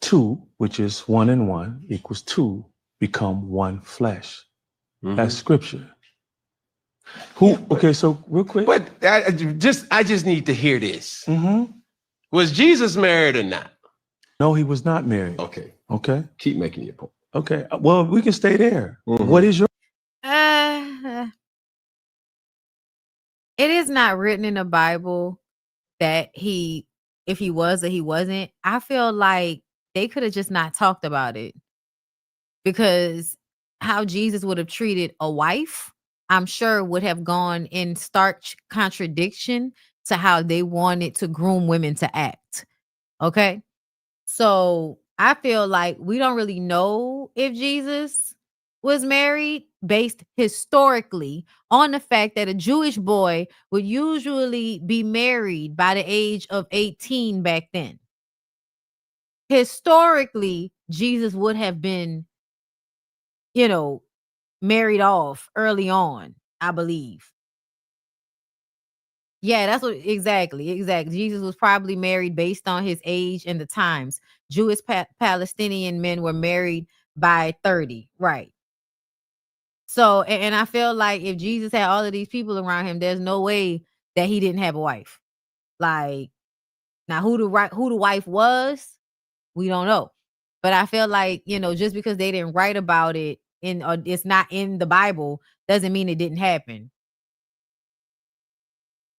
2, which is 1 and 1, equals 2, become one flesh. Mm-hmm. That's scripture. Okay, so real quick. But I just need to hear this. Mm-hmm. Was Jesus married or not? No, he was not married. Okay. Keep making your point. Okay. Well, we can stay there. Mm-hmm. What is your... It is not written in the Bible that if he was or he wasn't. I feel like they could have just not talked about it, because how Jesus would have treated a wife, I'm sure, would have gone in stark contradiction to how they wanted to groom women to act. Okay. So I feel like we don't really know if Jesus was married based historically on the fact that a Jewish boy would usually be married by the age of 18 back then. Historically, Jesus would have been, married off early on, I believe. Yeah, that's what exactly. Jesus was probably married based on his age and the times. Jewish Palestinian men were married by 30, right? So, and I feel like if Jesus had all of these people around him, there's no way that he didn't have a wife. Like, now who the wife was, we don't know. But I feel like, just because they didn't write about it or it's not in the Bible, doesn't mean it didn't happen.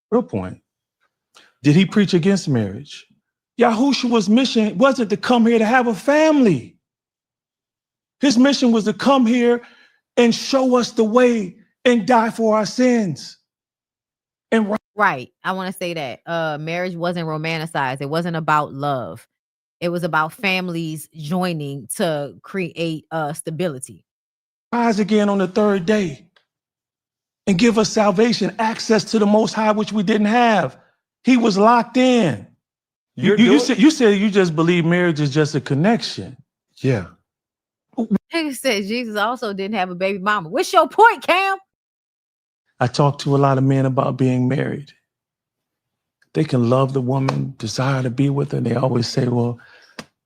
Real point. Did he preach against marriage? Yahushua's mission wasn't to come here to have a family. His mission was to come here and show us the way and die for our sins. And right. I want to say that marriage wasn't romanticized. It wasn't about love. It was about families joining to create stability. Rise again on the third day and give us salvation, access to the Most High, which we didn't have. He was locked in. You said you just believe marriage is just a connection. Yeah. He said Jesus also didn't have a baby mama. What's your point, Cam? I talk to a lot of men about being married. They can love the woman, desire to be with her. They always say, well,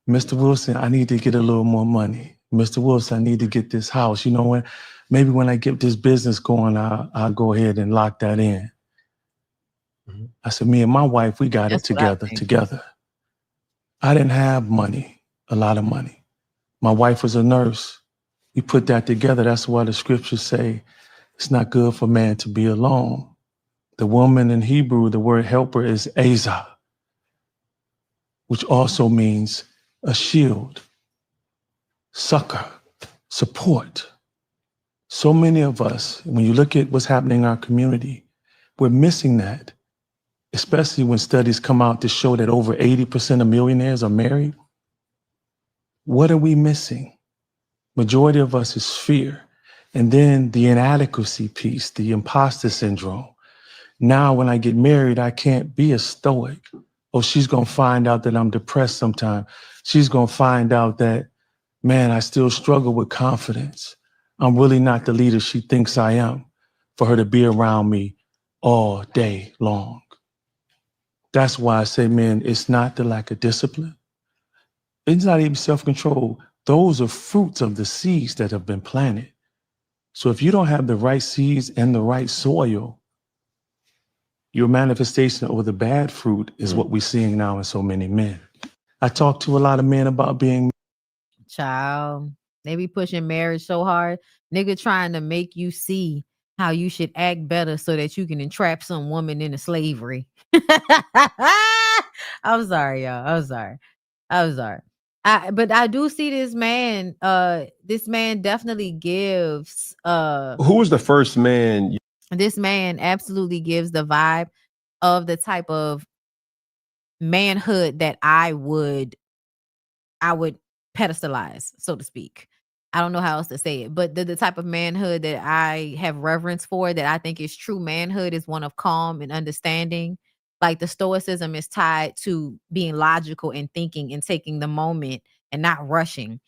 Mr. Wilson, I need to get a little more money. Mr. Wilson, I need to get this house. You know what? Maybe when I get this business going, I'll go ahead and lock that in. Mm-hmm. I said, me and my wife, we got it together. I didn't have money, a lot of money. My wife was a nurse. We put that together. That's why the scriptures say it's not good for man to be alone. The woman in Hebrew, the word helper is Azah, which also means a shield, succor, support. So many of us, when you look at what's happening in our community, we're missing that, especially when studies come out to show that over 80% of millionaires are married. What are we missing? Majority of us is fear. And then the inadequacy piece, the imposter syndrome. Now, when I get married, I can't be a stoic. Oh, she's going to find out that I'm depressed sometime. She's going to find out that, man, I still struggle with confidence. I'm really not the leader she thinks I am, for her to be around me all day long. That's why I say, man, it's not the lack of discipline. It's not even self-control. Those are fruits of the seeds that have been planted. So if you don't have the right seeds and the right soil, your manifestation of the bad fruit is what we're seeing now in so many men. I talk to a lot of men about being... Child, they be pushing marriage so hard. Nigga trying to make you see how you should act better so that you can entrap some woman into slavery. I'm sorry, y'all. I'm sorry. But I do see this man. This man definitely gives. Who was the first man? This man absolutely gives the vibe of the type of manhood that I would pedestalize, so to speak. I don't know how else to say it, but the type of manhood that I have reverence for, that I think is true manhood, is one of calm and understanding. Like the stoicism is tied to being logical and thinking and taking the moment and not rushing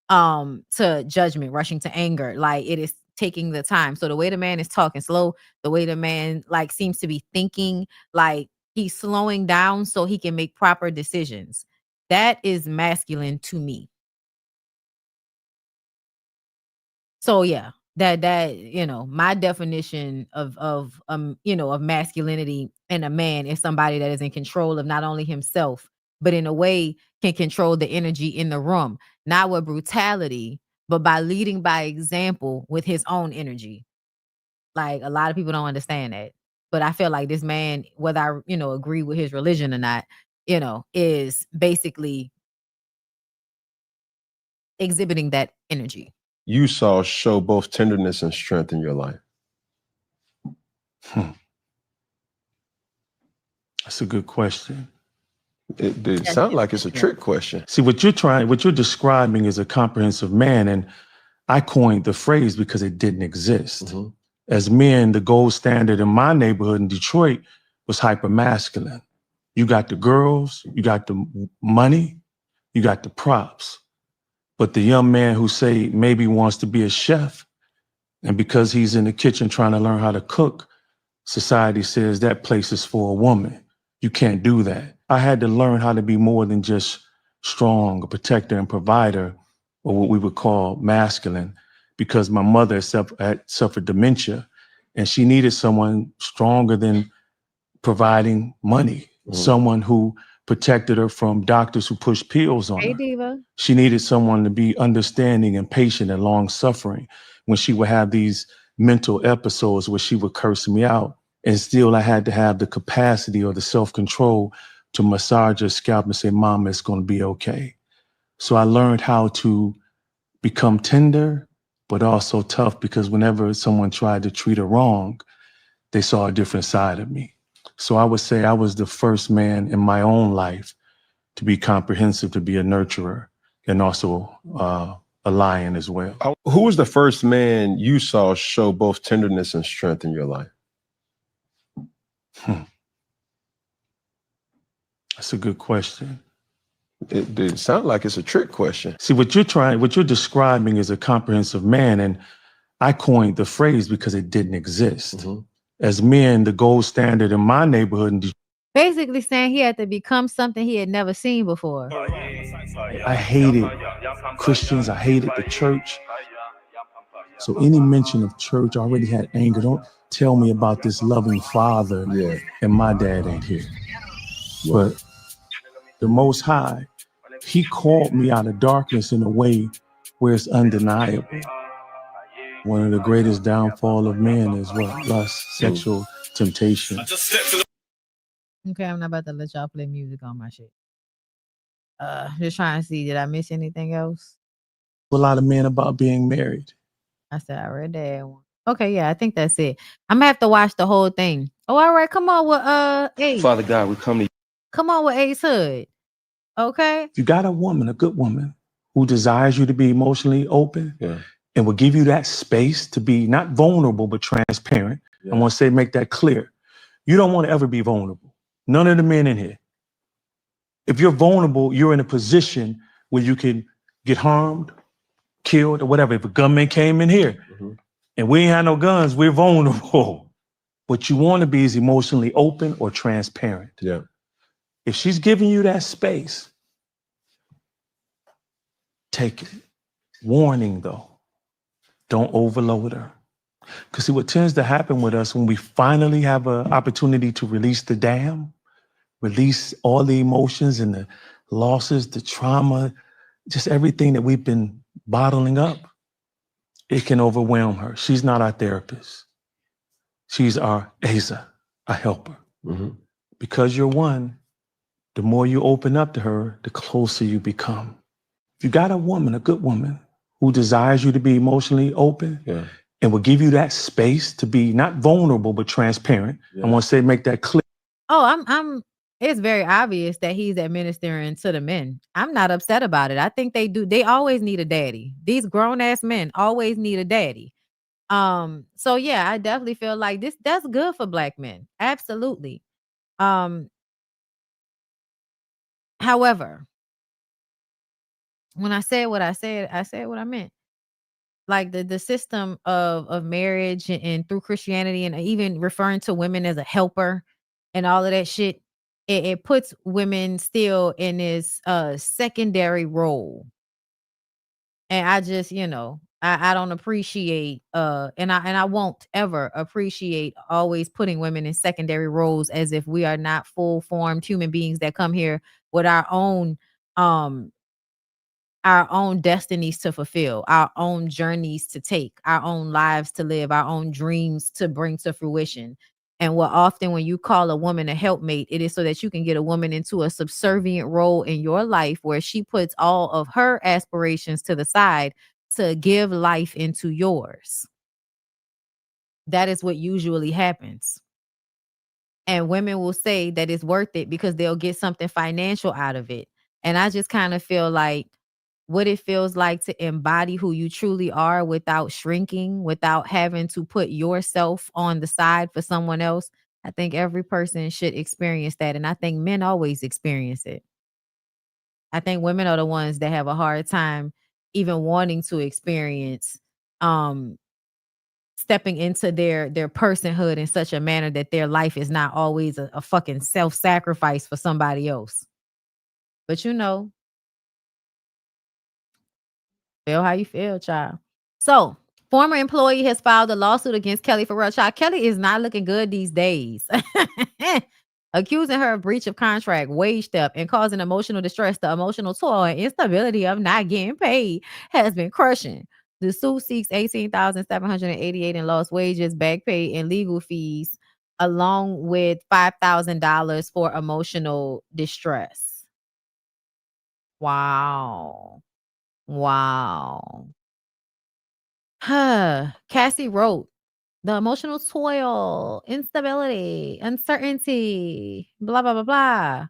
to judgment, rushing to anger. Like it is taking the time. So the way the man is talking slow, the way the man like seems to be thinking, like he's slowing down so he can make proper decisions. That is masculine to me. So yeah, that my definition of masculinity in a man is somebody that is in control of not only himself, but in a way can control the energy in the room, not with brutality, but by leading by example with his own energy. Like a lot of people don't understand that. But I feel like this man, whether I, agree with his religion or not, is basically exhibiting that energy. You saw show both tenderness and strength in your life? That's a good question. It sounds like it's a trick question. See, what you're describing is a comprehensive man, and I coined the phrase because it didn't exist. Mm-hmm. As men, the gold standard in my neighborhood in Detroit was hyper-masculine. You got the girls, you got the money, you got the props. But the young man who say maybe wants to be a chef, and because he's in the kitchen trying to learn how to cook, society says that place is for a woman. You can't do that. I had to learn how to be more than just strong, a protector and provider, or what we would call masculine, because my mother had suffered dementia, and she needed someone stronger than providing money, someone who protected her from doctors who pushed pills on her. Diva. She needed someone to be understanding and patient and long-suffering when she would have these mental episodes where she would curse me out. And still I had to have the capacity or the self-control to massage her scalp and say, Mama, it's going to be okay. So I learned how to become tender, but also tough, because whenever someone tried to treat her wrong, they saw a different side of me. So I would say I was the first man in my own life to be comprehensive, to be a nurturer, and also a lion as well. Who was the first man you saw show both tenderness and strength in your life? That's a good question. It sounds like it's a trick question. See, what you're describing is a comprehensive man, and I coined the phrase because it didn't exist. Mm-hmm. As men, the gold standard in my neighborhood in Detroit, basically saying he had to become something he had never seen before. I hated Christians. I hated the church. So any mention of church already had anger. Don't tell me about this loving father, and my dad ain't here. But the Most High, he called me out of darkness in a way where it's undeniable. One of the greatest downfall of man is what? Lust, sexual temptation. Okay, I'm not about to let y'all play music on my shit. Just trying to see, did I miss anything else? A lot of men about being married. I said I read that one. Okay, yeah, I think that's it. I'm gonna have to watch the whole thing. Oh, all right, come on with Ace. Father God, we come to you. Come on with Ace Hood. Okay. If you got a woman, a good woman, who desires you to be emotionally open and will give you that space to be not vulnerable, but transparent. I want to make that clear. You don't want to ever be vulnerable. None of the men in here. If you're vulnerable, you're in a position where you can get harmed, killed, or whatever. If a gunman came in here and we ain't had no guns, we're vulnerable. What you want to be is emotionally open or transparent. Yeah. If she's giving you that space, take it. Warning though, don't overload her. Because see, what tends to happen with us when we finally have an opportunity to release the dam, release all the emotions and the losses, the trauma, just everything that we've been bottling up, it can overwhelm her. She's not our therapist. She's our Asa, a helper. Because you're one, the more you open up to her, the closer you become. If you got a woman, a good woman, who desires you to be emotionally open and will give you that space to be not vulnerable, but transparent, I want to say, make that clear. Oh, it's very obvious that he's administering to the men. I'm not upset about it. I think they do. They always need a daddy. These grown ass men always need a daddy. So yeah, I definitely feel like that's good for Black men. Absolutely. However, when I said what I said what I meant. Like the system of marriage and through Christianity and even referring to women as a helper and all of that shit, it puts women still in this secondary role. And I just, I don't appreciate and I won't ever appreciate always putting women in secondary roles as if we are not full formed human beings that come here with our own destinies to fulfill, our own journeys to take, our own lives to live, our own dreams to bring to fruition. And what often when you call a woman a helpmate, it is so that you can get a woman into a subservient role in your life where she puts all of her aspirations to the side to give life into yours. That is what usually happens. And women will say that it's worth it because they'll get something financial out of it. And I just kind of feel like what it feels like to embody who you truly are without shrinking, without having to put yourself on the side for someone else. I think every person should experience that. And I think men always experience it. I think women are the ones that have a hard time even wanting to experience stepping into their personhood in such a manner that their life is not always a fucking self-sacrifice for somebody else. But feel how you feel, child. So, former employee has filed a lawsuit against Kelly Farrell. Child, Kelly is not looking good these days. Accusing her of breach of contract, wage theft, and causing emotional distress. The emotional toil and instability of not getting paid has been crushing. The suit seeks $18,788 in lost wages, back pay, and legal fees, along with $5,000 for emotional distress. Wow. Cassie wrote, the emotional toil, instability, uncertainty, blah, blah, blah, blah.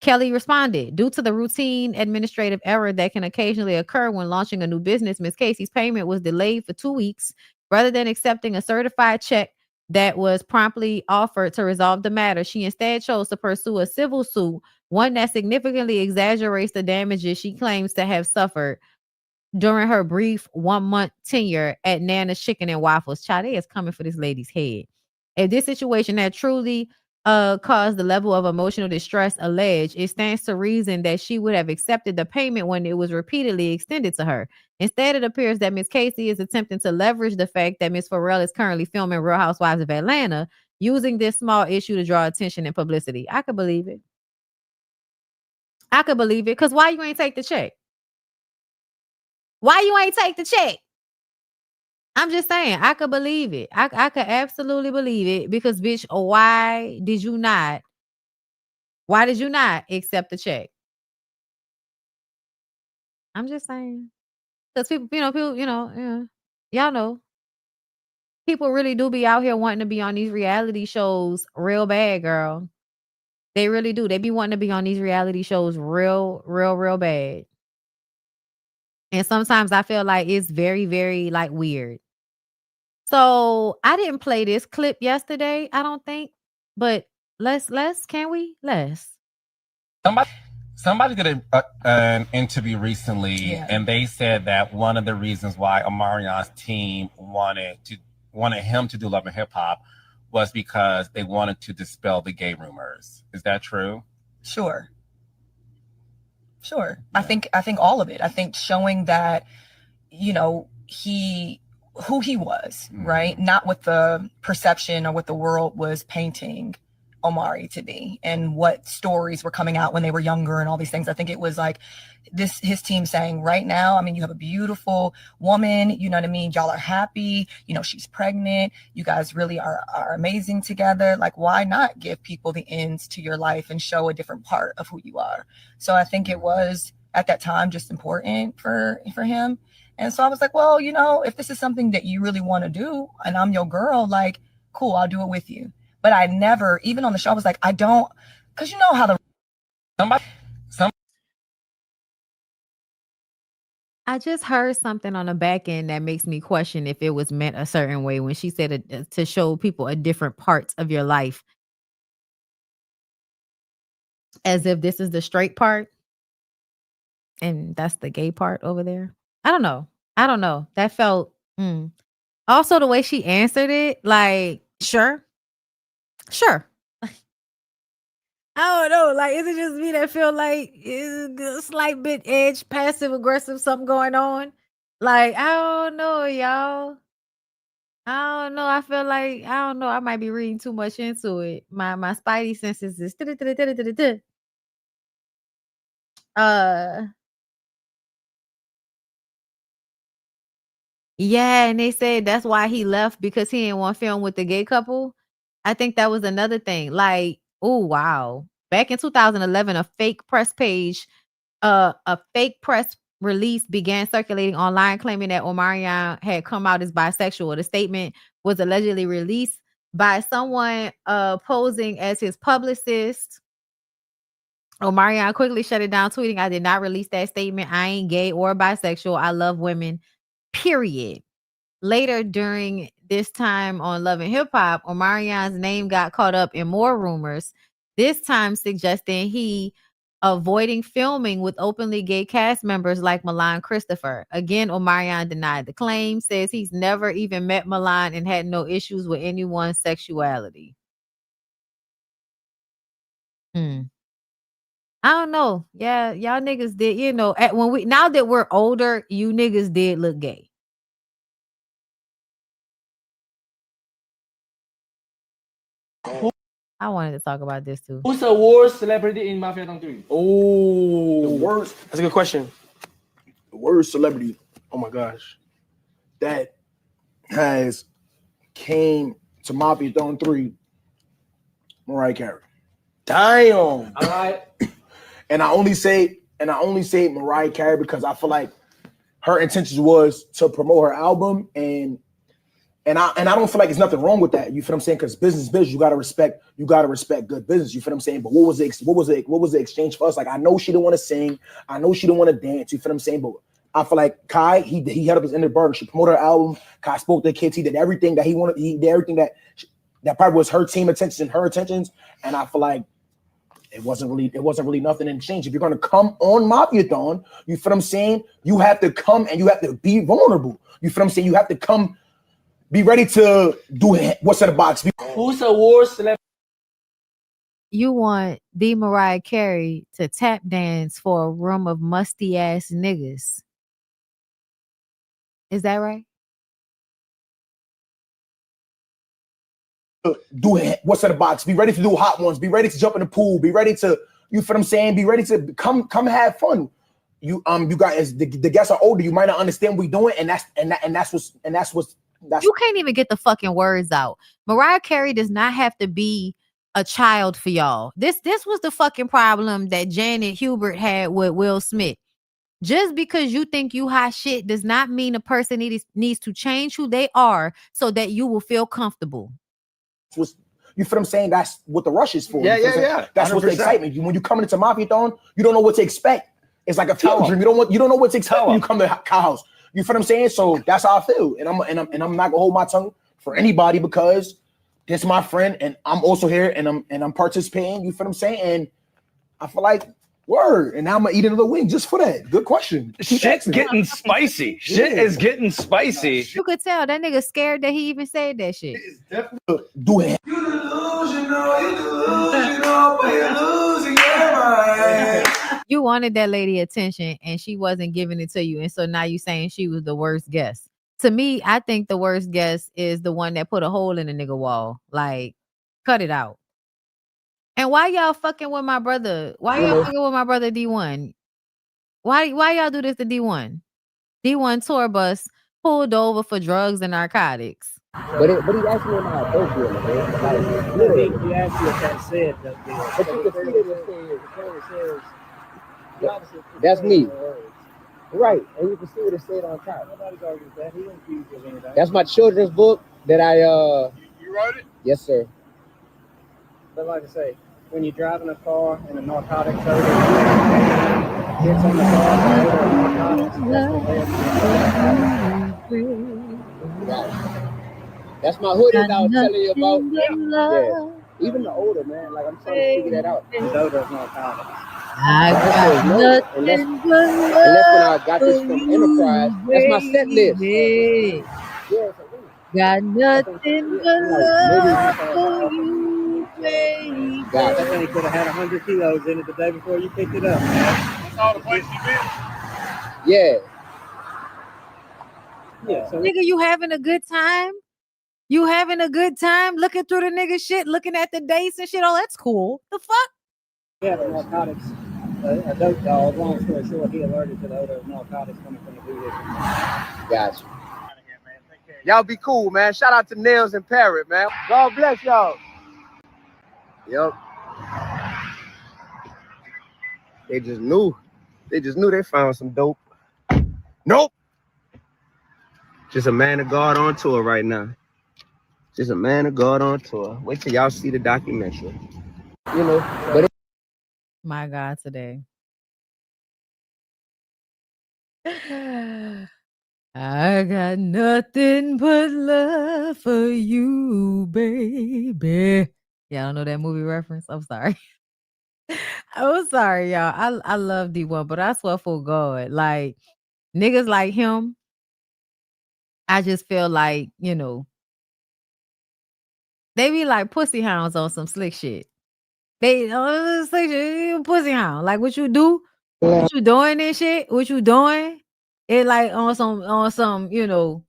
Kelly responded, due to the routine administrative error that can occasionally occur when launching a new business, Ms. Casey's payment was delayed for 2 weeks. Rather than accepting a certified check that was promptly offered to resolve the matter, she instead chose to pursue a civil suit, one that significantly exaggerates the damages she claims to have suffered during her brief 1-month tenure at Nana's Chicken and Waffles. Child, they is coming for this lady's head. If this situation had truly caused the level of emotional distress alleged, it stands to reason that she would have accepted the payment when it was repeatedly extended to her. Instead, it appears that Ms. Casey is attempting to leverage the fact that Ms. Farrell is currently filming Real Housewives of Atlanta, using this small issue to draw attention and publicity. I could believe it. Because why you ain't take the check? Why you ain't take the check? I'm just saying, I could believe it. I could absolutely believe it because, bitch, why did you not accept the check? I'm just saying. Because people, y'all know. People really do be out here wanting to be on these reality shows real bad, girl. They really do. They be wanting to be on these reality shows real bad. And sometimes I feel like it's very, very like weird. So I didn't play this clip yesterday, I don't think. But can we? Somebody did an interview recently, and they said that one of the reasons why Omarion's team wanted him to do Love and Hip Hop was because they wanted to dispel the gay rumors. Is that true? Sure. Yeah. I think all of it. I think showing that, who he was, right? Not what the perception or what the world was painting Omari to be and what stories were coming out when they were younger and all these things. I think it was like his team saying right now, I mean, you have a beautiful woman, you know what I mean? Y'all are happy, you know, she's pregnant. You guys really are amazing together. Like, why not give people the ends to your life and show a different part of who you are? So I think it was at that time just important for him. And so I was like, well, you know, if this is something that you really want to do and I'm your girl, like, cool, I'll do it with you. But I never, even on the show, I was like, I don't, because you know how I just heard something on the back end that makes me question if it was meant a certain way when she said to show people a different parts of your life. As if this is the straight part and that's the gay part over there. I don't know. That felt also the way she answered it, like, sure. I don't know. Like, is it just me that feel like it's a slight bit edge, passive aggressive, something going on? Like, I don't know, y'all. I don't know. I feel like I don't know. I might be reading too much into it. My spidey senses is yeah, and they said that's why he left because he didn't want to film with the gay couple. I think that was another thing. Like, oh wow. Back in 2011, a fake press release began circulating online claiming that Omarion had come out as bisexual. The statement was allegedly released by someone posing as his publicist. Omarion quickly shut it down, tweeting, "I did not release that statement. I ain't gay or bisexual. I love women, period." Later during this time on Love and Hip Hop, Omarion's name got caught up in more rumors, this time suggesting he avoiding filming with openly gay cast members like Milan Christopher. Again, Omarion denied the claim, says he's never even met Milan and had no issues with anyone's sexuality. I don't know. Yeah, y'all niggas did, you know, now that we're older, you niggas did look gay. I wanted to talk about this too. Who's the worst celebrity in Mafia Dong 3? Oh, the worst. That's a good question. The worst celebrity. Oh my gosh, that has came to Mafia Dong 3. Mariah Carey. Damn. All right. And I only say Mariah Carey because I feel like her intentions was to promote her album and I don't feel like there's nothing wrong with that. You feel what I'm saying? Because business, you gotta respect good business. You feel what I'm saying? But what was the exchange for us? Like I know she didn't want to sing, I know she didn't want to dance. You feel what I'm saying? But I feel like Kai, he held up his end of the burden. She promoted her album. Kai spoke to the kids. He did everything that he wanted. He did everything that probably was her team intentions and her intentions. And I feel like it wasn't really nothing in exchange. If you're gonna come on Mafia-thon, you feel what I'm saying? You have to come and you have to be vulnerable. You feel what I'm saying? You have to come. Be ready to do what's in the box. Who's the worst celebrity? You want the Mariah Carey to tap dance for a room of musty ass niggas. Is that right? Do what's in the box. Be ready to do hot ones. Be ready to jump in the pool. Be ready to, you feel what I'm saying? Be ready to come have fun. You guys, the guests are older. You might not understand what we're doing, and that's what's. You can't even get the fucking words out. Mariah Carey does not have to be a child for y'all. This was the fucking problem that Janet Hubert had with Will Smith. Just because you think you hot shit does not mean a person needs to change who they are so that you will feel comfortable. You feel what I'm saying? That's what the rush is for. Yeah. That's what's the excitement. When you come into Mafia-thon, you don't know what to expect. It's like a field dream. You don't know what to expect when you come to Kyle House. You feel what I'm saying? So that's how I feel, and I'm not gonna hold my tongue for anybody because this is my friend, and I'm also here, and I'm participating. You feel what I'm saying? And I feel like word, and now I'm gonna eat another wing just for that. Good question. Shit's getting spicy. Shit is getting spicy. You could tell that nigga scared that he even said that shit. Definitely do it. You delusional, but you're losing your mind. You wanted that lady attention and she wasn't giving it to you. And so now you saying she was the worst guest. To me, I think the worst guest is the one that put a hole in the nigga wall. Like, cut it out. And why y'all fucking with my brother? Why y'all fucking with my brother D1? Why y'all do this to D1? D1 tour bus pulled over for drugs and narcotics. But he asked me about dope dealer, man. Like, literally. He asked you if that said dope dealer. But you can see that it says, that's me. Right, and you can see what it said on top. Nobody's arguing with that. He didn't accuse you of anything. That's my children's book that I You wrote it? Yes, sir. But like I say, when you're driving a car and a narcotics odor gets on the car, that's my hoodie that I was telling you about. Yeah. Even the odor, man. Like I'm trying to figure that out. The odor is narcotics. I got nothing but love. Unless when I got this from Enterprise, that's my set list. Yeah, got nothing but love for you, baby. That thing could have had 100 kilos in it the day before you picked it up. That's all the places you been? Yeah. Yeah. So nigga, you having a good time? You having a good time looking through the nigga shit, looking at the dates and shit? Oh, that's cool. The fuck? Yeah, the narcotics. A dope dog, long story short, he alerted to the odor of narcotics coming from the vehicle. Gotcha. Y'all be cool, man. Shout out to Nails and Parrot, man. God bless y'all. Yep. They just knew. They found some dope. Nope. Just a man of God on tour right now. Just a man of God on tour. Wait till y'all see the documentary. You know, but my God, today. I got nothing but love for you, baby. Y'all know that movie reference? I'm sorry. I'm sorry, y'all. I love D1, but I swear for God, like niggas like him, I just feel like, you know, they be like pussy hounds on some slick shit. They slick shit, pussy hound. Like what you do? What you doing this shit? What you doing? It like on some, you know,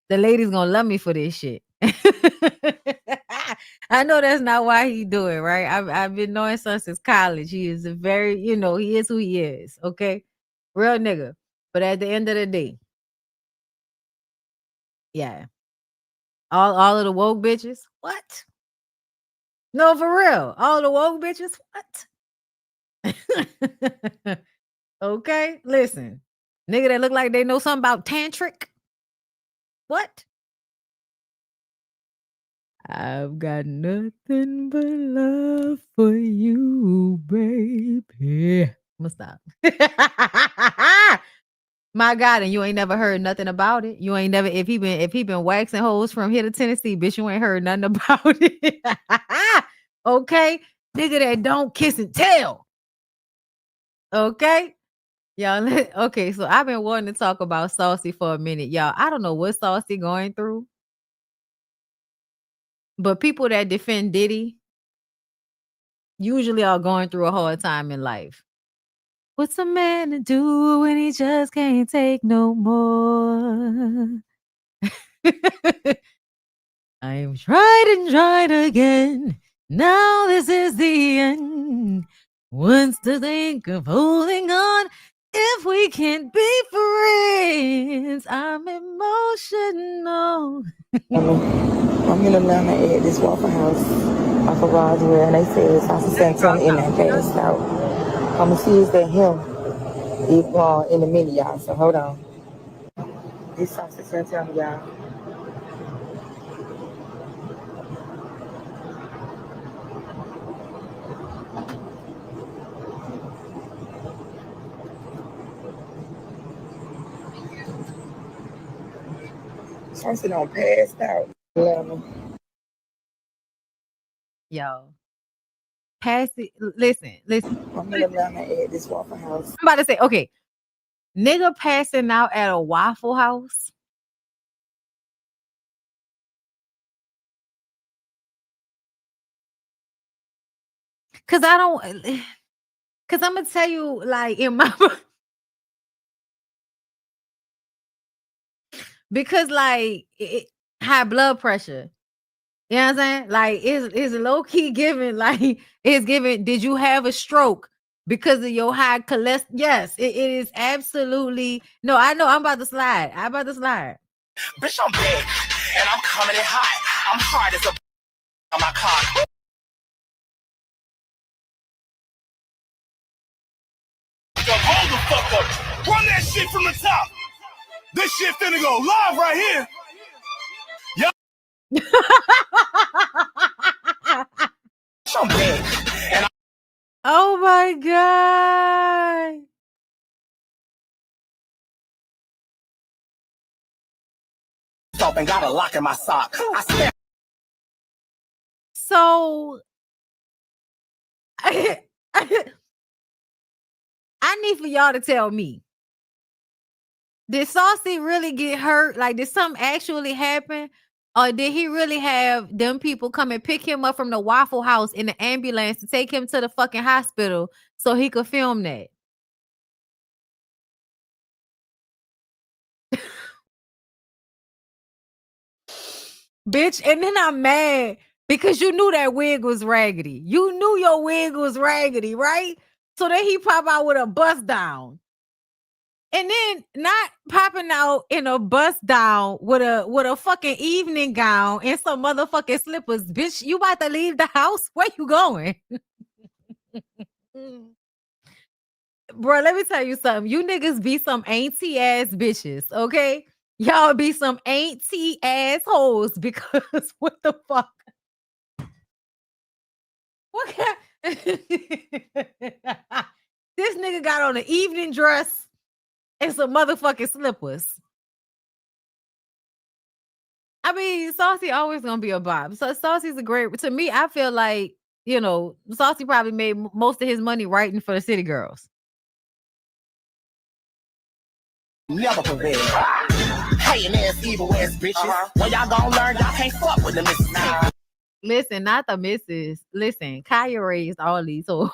the lady's gonna love me for this shit. I know that's not why he do it, right? I've been knowing son since college. He is a very, you know, he is who he is. Okay, real nigga. But at the end of the day, yeah, all of the woke bitches. What? No, for real. All the woke bitches. What? Okay, listen, nigga that look like they know something about tantric. What? I've got nothing but love for you, baby. I'm gonna stop. My God, and you ain't never heard nothing about it. You ain't never, if he been waxing hoes from here to Tennessee, bitch, you ain't heard nothing about it. Okay, nigga that don't kiss and tell. Okay, y'all. Okay, so I've been wanting to talk about Saucy for a minute, y'all. I don't know what Saucy going through. But people that defend Diddy usually are going through a hard time in life. What's a man to do when he just can't take no more? I've tried and tried again. Now this is the end. Wants to think of holding on if we can't be friends. I'm emotional. I'm in Atlanta at this Waffle House off of Roswell, and they say it's South Central in that passed out. I'm gonna see is that him in a minute, y'all. So hold on. This South Central, y'all. Something on passed out. Yo. Pass it. Listen. I'm in Atlanta at this Waffle House. I'm about to say, okay. Nigga passing out at a Waffle House. Cause I'm gonna tell you, like, in my because like high blood pressure. You know what I'm saying? Like, it's low key giving, like, it's giving, did you have a stroke because of your high cholesterol? Yes, it is absolutely. No, I know. I'm about to slide. Bitch, I'm big, and I'm coming in hot. I'm hard as a on my car. Yo, hold the fuck up. Run that shit from the top. This shit finna go live right here. Yo. I'm big, and Oh my God. I'm and got a lock in my sock. I swear. So I need for y'all to tell me, did Saucy really get hurt? Like, did something actually happen? Or did he really have them people come and pick him up from the Waffle House in the ambulance to take him to the fucking hospital so he could film that? Bitch, and then I'm mad because you knew that wig was raggedy. You knew your wig was raggedy, right? So then he pop out with a bust down. And then not popping out in a bust down with a fucking evening gown and some motherfucking slippers. Bitch, you about to leave the house? Where you going? Bro, let me tell you something. You niggas be some auntie ass bitches, okay? Y'all be some auntie assholes because what the fuck? What kind? This nigga got on an evening dress and some motherfucking slippers. I mean, Saucy always gonna be a bop. So Saucy's a great. To me, I feel like, you know, Saucy probably made most of his money writing for the City Girls. Never prevail. Hating ass, evil ass bitches. When y'all gonna learn, y'all can't fuck with the missus. Listen, not the missus. Listen, Kaya raised all these hoes.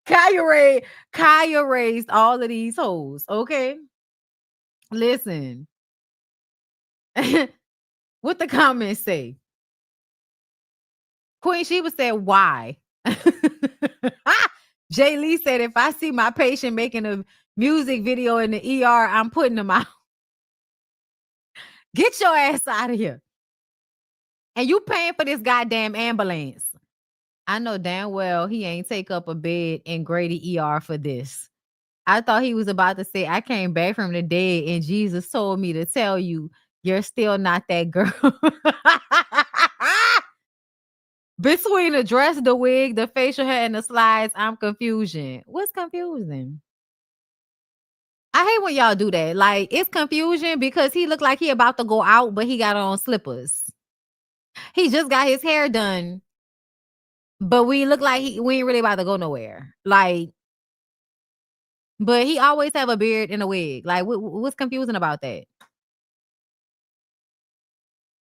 Kaya raised all of these hoes. Okay, listen. What the comments say? Queen Sheba said, why? Jay Lee said, if I see my patient making a music video in the ER, I'm putting them out. Get your ass out of here. And you paying for this goddamn ambulance. I know damn well he ain't take up a bed in Grady ER for this. I thought he was about to say, I came back from the dead and Jesus told me to tell you, you're still not that girl. Between the dress, the wig, the facial hair, and the slides, I'm confusion. What's confusing? I hate when y'all do that. Like, it's confusion because he looked like he about to go out, but he got on slippers. He just got his hair done, but we look like we ain't really about to go nowhere. Like, but he always have a beard and a wig. Like, what's confusing about that?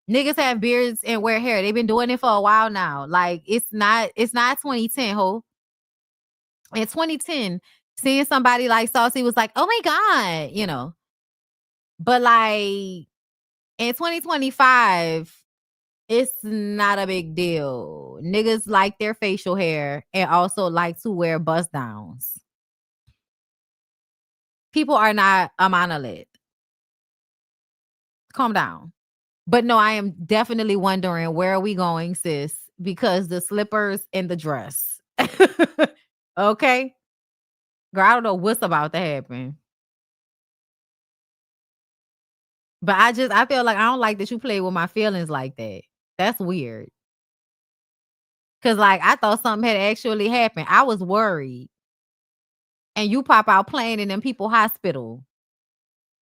Niggas have beards and wear hair. They've been doing it for a while now. Like, it's not 2010, ho. In 2010, seeing somebody like Saucy was like, oh my God, you know. But like in 2025, it's not a big deal. Niggas like their facial hair and also like to wear bust downs. People are not a monolith. Calm down. But no, I am definitely wondering, where are we going, sis? Because the slippers and the dress. Okay? Girl, I don't know what's about to happen. But I feel like I don't like that you play with my feelings like that. That's weird. Cause like I thought something had actually happened. I was worried. And you pop out playing in them people hospital.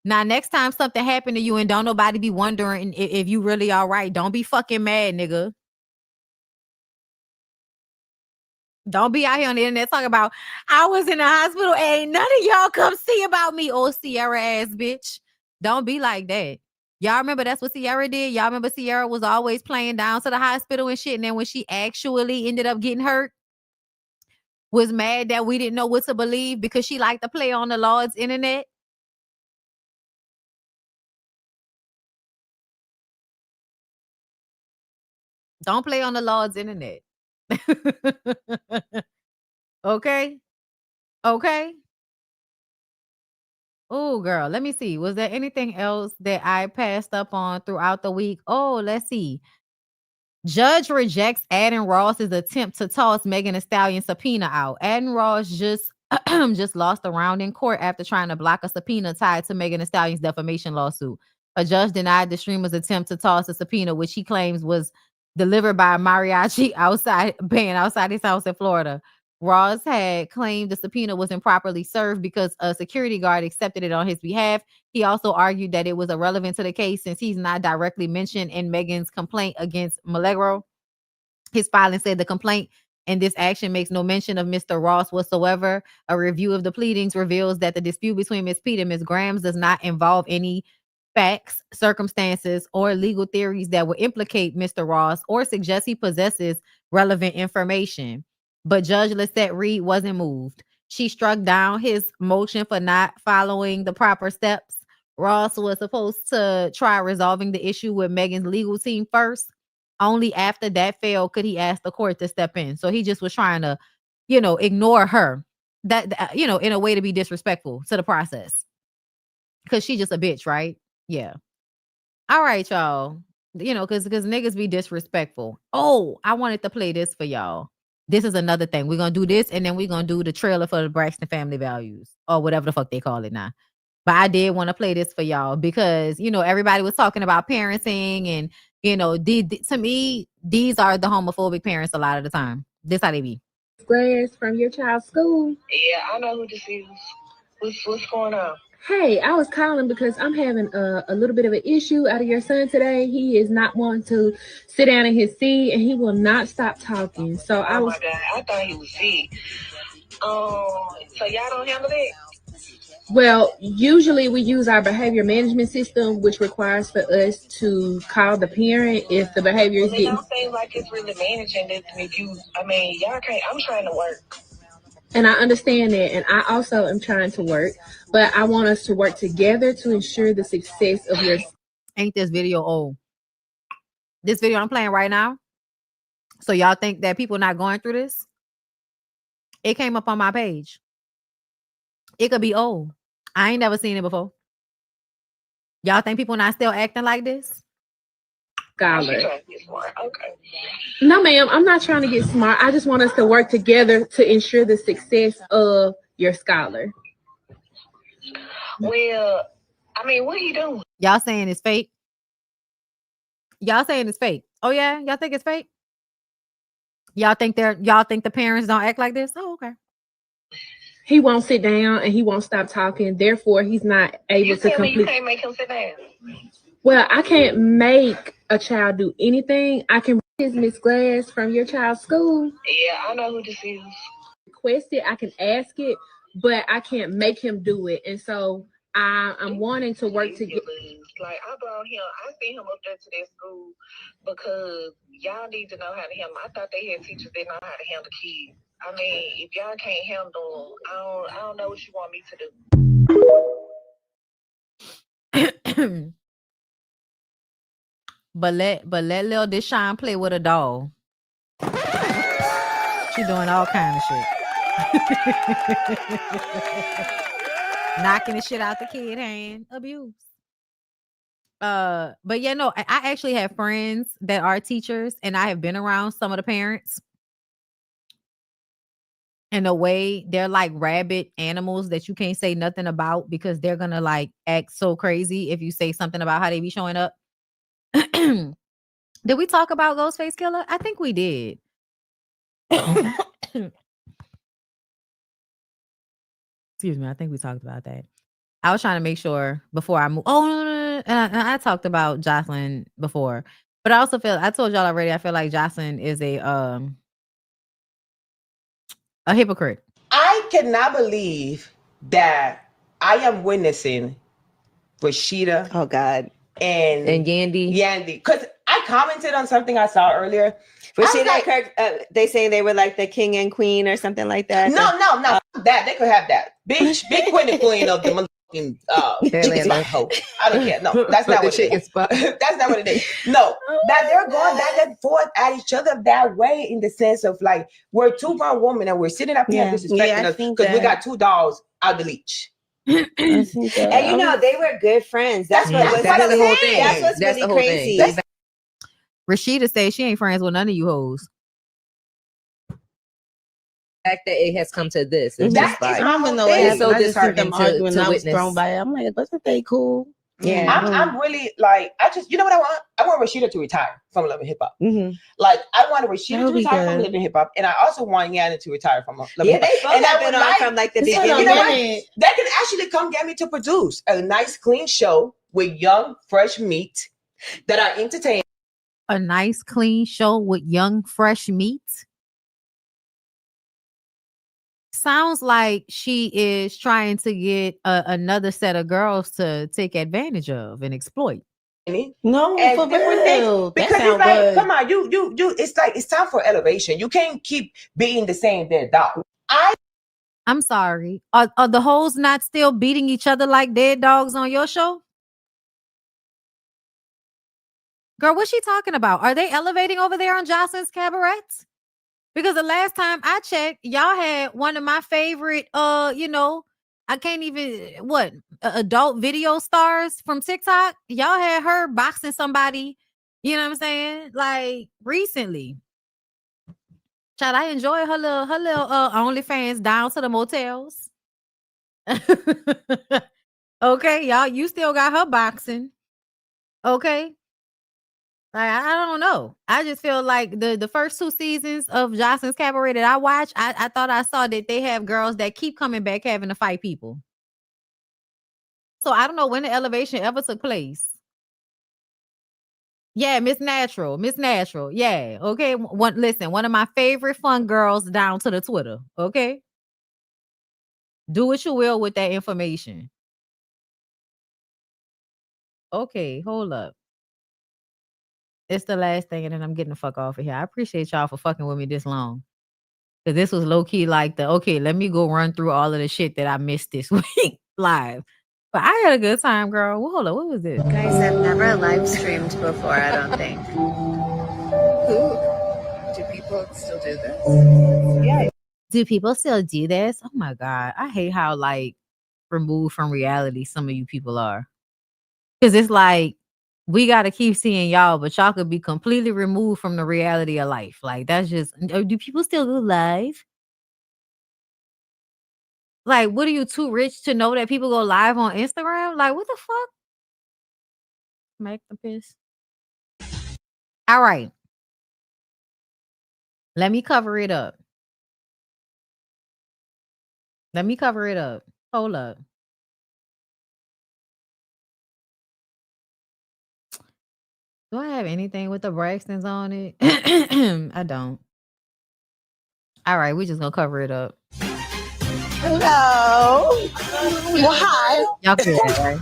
Now, next time something happened to you and don't nobody be wondering if you really all right, don't be fucking mad, nigga. Don't be out here on the internet talking about, I was in the hospital, ain't none of y'all come see about me, old Sierra ass bitch. Don't be like that. Y'all remember that's what Sierra did? Y'all remember Sierra was always playing down to the hospital and shit, and then when she actually ended up getting hurt, was mad that we didn't know what to believe because she liked to play on the Lord's internet? Don't play on the Lord's internet. Okay. Okay. Oh, girl, let me see. Was there anything else that I passed up on throughout the week? Oh, let's see. Judge rejects Adin Ross's attempt to toss Megan Thee Stallion subpoena out. Adin Ross just lost a round in court after trying to block a subpoena tied to Megan Thee Stallion's defamation lawsuit. A judge denied the streamer's attempt to toss a subpoena, which he claims was delivered by a mariachi band outside his house in Florida. Ross had claimed the subpoena was improperly served because a security guard accepted it on his behalf. He also argued that it was irrelevant to the case since he's not directly mentioned in Megan's complaint against Marrero. His filing said the complaint in this action makes no mention of Mr. Ross whatsoever. A review of the pleadings reveals that the dispute between Ms. Pete and Ms. Grams does not involve any facts, circumstances, or legal theories that would implicate Mr. Ross or suggest he possesses relevant information. But Judge Lisette Reed wasn't moved. She struck down his motion for not following the proper steps. Ross was supposed to try resolving the issue with Megan's legal team first. Only after that failed could he ask the court to step in. So he just was trying to, ignore her. That in a way to be disrespectful to the process. Because she's just a bitch, right? Yeah. All right, y'all. Because niggas be disrespectful. Oh, I wanted to play this for y'all. This is another thing. We're going to do this, and then we're going to do the trailer for the Braxton Family Values, or whatever the fuck they call it now. But I did want to play this for y'all because, everybody was talking about parenting and, to me, these are the homophobic parents a lot of the time. This how they be. Glass from your child's school. Yeah, I know who this is. What's going on? Hey, I was calling because I'm having a little bit of an issue out of your son today. He is not wanting to sit down in his seat, and he will not stop talking. So my God, I thought he was sick. So y'all don't handle that? Well, usually we use our behavior management system, which requires for us to call the parent if the behavior is getting. It don't seem like it's really managing this with you. Y'all can't. I'm trying to work. And I understand that, and I also am trying to work, but I want us to work together to ensure the success of your. Ain't this video old? This video I'm playing right now. So y'all think that people not going through this? It came up on my page. It could be old. I ain't never seen it before. Y'all think people not still acting like this? Scholar. Okay. No, ma'am, I'm not trying to get smart. I just want us to work together to ensure the success of your scholar. Well, what are you doing? Y'all saying it's fake? Y'all saying it's fake? Oh yeah, y'all think it's fake? Y'all think the parents don't act like this? Oh, okay. He won't sit down and he won't stop talking. Therefore, he's not able to complete. You can't make him sit down. Well, I can't make a child do anything. I can read Miss Glass from your child's school. Yeah, I know who this is. Request it. I can ask it, but I can't make him do it. And so I'm wanting to work together. Like I brought him, I sent him up there to that school because y'all need to know how to handle. I thought they had teachers that know how to handle kids. If y'all can't handle, I don't know what you want me to do. But let little Deshaun play with a doll. She doing all kind of shit. Knocking the shit out the kid hand. Abuse. But yeah, no, I actually have friends that are teachers, and I have been around some of the parents. In a way, they're like rabid animals that you can't say nothing about because they're gonna like act so crazy if you say something about how they be showing up. Did we talk about Ghostface Killer? I think we did. Excuse me. I think we talked about that. I was trying to make sure before I move. Oh, no. And I talked about Jocelyn before, but I also I told y'all already, I feel like Jocelyn is a hypocrite. I cannot believe that I am witnessing Rashida. Oh God. And Yandy. Because I commented on something I saw earlier. Rashida Kirk, they say they were like the king and queen or something like that. No. That they could have that. Bitch, big queen and queen of the chicken spot hoe. I don't care. No, that's not what it is. That's not what it is. No, that they're going back and forth at each other that way in the sense of like we're two grown women and we're sitting up here disrespecting us because we got 2 dogs out the leash. And you know they were good friends. That's what was That's the whole thing. That's what's That's really the whole crazy. thing. Rashida says she ain't friends with none of you hoes. The fact that it has come to this is just like it's so disheartening to witness. I'm like, wasn't they cool? Yeah, I'm really like, I just, you know what I want? I want Rashida to retire from Love and Hip Hop. Like, I want Rashida to retire from Love and Hip Hop, and I also want Yana to retire from Love and Hip Hop. They both have been on from like the beginning. You know what? They can actually come get me to produce a nice, clean show with young, fresh meat that are entertaining. A nice, clean show with young, fresh meat. Sounds like she is trying to get another set of girls to take advantage of and exploit. No, and for real. Because it's like, come on, you. It's like it's time for elevation. You can't keep being the same dead dog. I'm sorry. Are the hoes not still beating each other like dead dogs on your show? Girl, what's she talking about? Are they elevating over there on Jocelyn's Cabaret? Because the last time I checked, y'all had one of my favorite, I can't even, adult video stars from TikTok. Y'all had her boxing somebody, you know what I'm saying? Like, recently. Child, I enjoy her little OnlyFans down to the motels. Okay, y'all, you still got her boxing. Okay. I don't know. I just feel like the first 2 seasons of Jocelyn's Cabaret that I watched, I thought I saw that they have girls that keep coming back having to fight people. So I don't know when the elevation ever took place. Yeah, Miss Natural. Yeah, okay. One of my favorite fun girls down to the Twitter. Okay. Do what you will with that information. Okay, hold up. It's the last thing, and then I'm getting the fuck off of here. I appreciate y'all for fucking with me this long. Because this was low-key like let me go run through all of the shit that I missed this week live. But I had a good time, girl. Well, hold on, what was this? Guys, I've never live streamed before, I don't think. Do people still do this? Yeah. Do people still do this? Oh my God. I hate how removed from reality some of you people are. Because it's like, we got to keep seeing y'all, but y'all could be completely removed from the reality of life. Like, that's just, do people still go live? Like, what are you, too rich to know that people go live on Instagram? Like, what the fuck? Make the piss. All right. Let me cover it up. Hold up. Do I have anything with the Braxtons on it? I don't. All right, we're just gonna cover it up. Hello. Well, hi. Y'all feel that, right?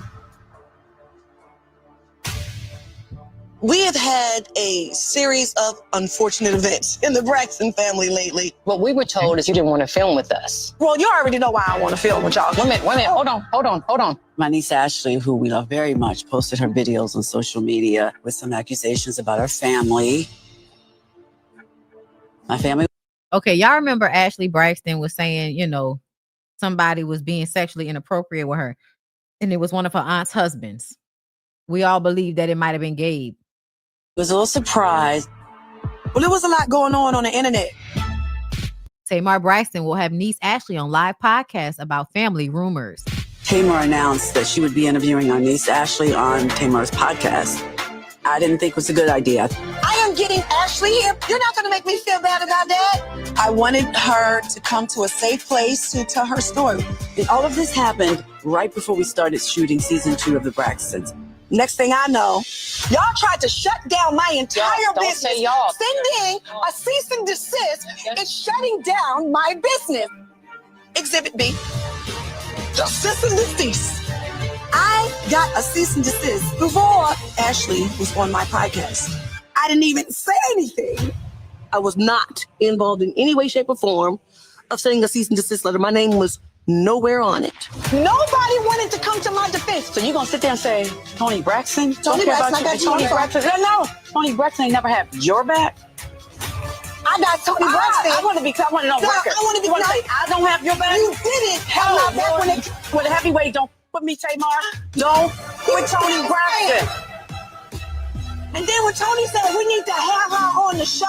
We have had a series of unfortunate events in the Braxton family lately. What we were told is you didn't want to film with us. Well, you already know why I want to film with y'all. Wait a minute. Hold on. My niece Ashley, who we love very much, posted her videos on social media with some accusations about her family. My family. Okay, y'all remember Ashley Braxton was saying, somebody was being sexually inappropriate with her, and it was one of her aunt's husbands. We all believed that it might have been Gabe. Was a little surprised. Well, there was a lot going on the internet. Tamar Braxton will have niece Ashley on live podcast about family rumors. Tamar announced that she would be interviewing our niece Ashley on Tamar's podcast. I didn't think it was a good idea. I am getting Ashley here. You're not going to make me feel bad about that. I wanted her to come to a safe place to tell her story. And all of this happened right before we started shooting season 2 of The Braxtons. Next thing I know, y'all tried to shut down my entire business. Say y'all. Sending a cease and desist and shutting down my business. Exhibit B. The cease and desist. I got a cease and desist before Ashley was on my podcast. I didn't even say anything. I was not involved in any way, shape, or form of sending a cease and desist letter. My name was nowhere on it. Nobody wanted to come to my defense. So you gonna sit there and say, Tony Braxton? Tony Braxton, I got Tony you. Braxton. No, Tony Braxton ain't never had your back. I got Tony Braxton. I want to know record. I want to be. You say I don't have your back. You didn't have my back when it. With the heavyweight, don't put me, Tamar. Don't put Tony Braxton. And then when Tony said we need to have her on the show,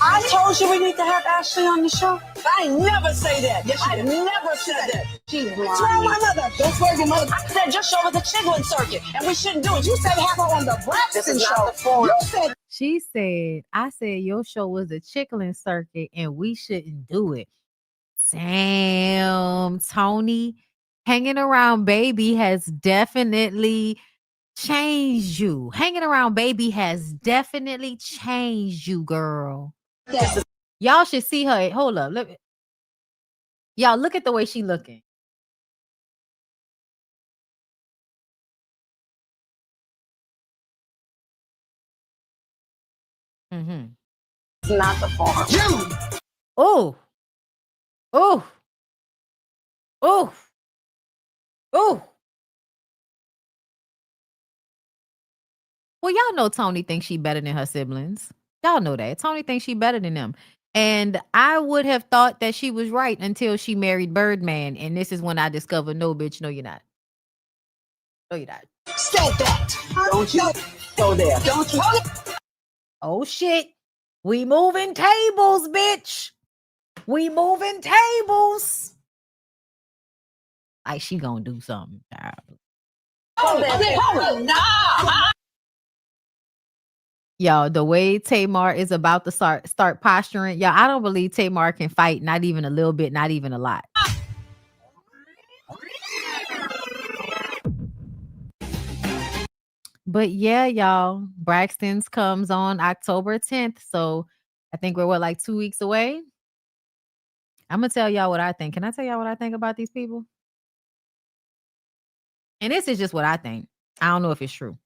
I told you we need to have Ashley on the show. I never say that. Yes, I never said that. She's lying. What's wrong with my mother? Don't swear your mother. I said just show her the Chiglin circuit, and we shouldn't do it. You said have her on the Braxton show. You said. She said, I said your show was a chickling circuit and we shouldn't do it. Damn, Tony, hanging around baby has definitely changed you. Hanging around baby has definitely changed you, girl. Yes. Y'all should see her. Hold up. Y'all look at the way she looking. Mm-hmm. It's not the form. Oh. Oh. Oh. Oh. Well, y'all know Tony thinks she better than her siblings. Y'all know that. Tony thinks she better than them. And I would have thought that she was right until she married Birdman. And this is when I discovered, no, bitch, no, you're not. No, you're not. Said that. Don't you go there. Don't you? Oh, shit. We moving tables, bitch. We moving tables. Like she gonna do something. Y'all, the way Tamar is about to start posturing, y'all, I don't believe Tamar can fight, not even a little bit, not even a lot. But yeah, y'all, Braxton's comes on October 10th. So I think we're like 2 weeks away. I'm going to tell y'all what I think. Can I tell y'all what I think about these people? And this is just what I think. I don't know if it's true.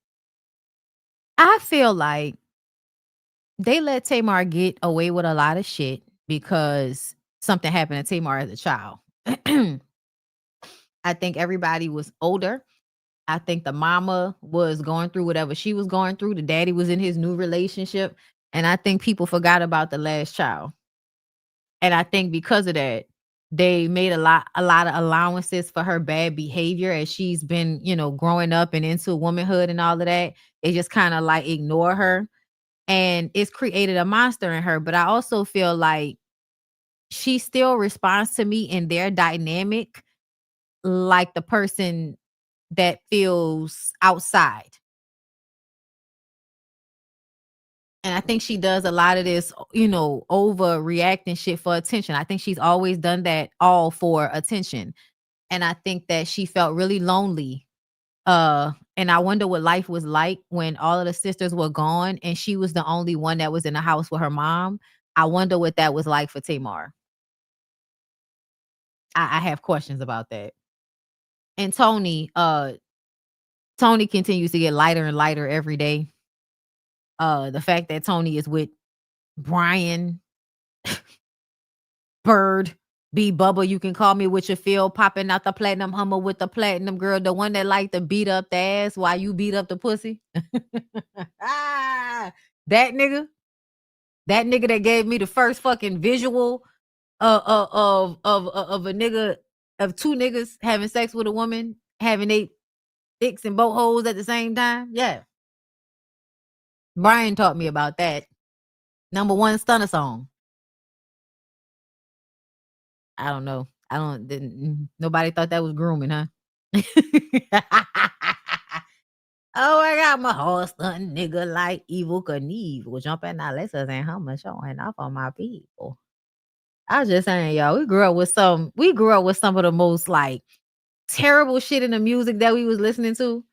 I feel like they let Tamar get away with a lot of shit because something happened to Tamar as a child. I think everybody was older. I think the mama was going through whatever she was going through. The daddy was in his new relationship. And I think people forgot about the last child. And I think because of that, they made a lot of allowances for her bad behavior as she's been, growing up and into womanhood and all of that. They just kind of like ignore her. And it's created a monster in her. But I also feel like she still responds to me in their dynamic like the person that feels outside. And I think she does a lot of this, overreacting shit for attention. I think she's always done that all for attention. And I think that she felt really lonely. And I wonder what life was like when all of the sisters were gone and she was the only one that was in the house with her mom. I wonder what that was like for Tamar. I have questions about that. And Tony continues to get lighter and lighter every day. The fact that Tony is with Brian, Bird, B Bubba, you can call me with your feel, popping out the platinum Hummer with the platinum girl, the one that like to beat up the ass while you beat up the pussy. That nigga that gave me the first fucking visual of a nigga, of two niggas having sex with a woman, having 8 dicks and both holes at the same time. Yeah. Brian taught me about that. Number 1 stunner song. I don't know. Nobody thought that was grooming, huh? Oh, I got my horse stunned nigga like Evil Knievel. Jumping out lessons and how much showing off on my people. I was just saying, y'all, we grew up with some of the most like terrible shit in the music that we was listening to.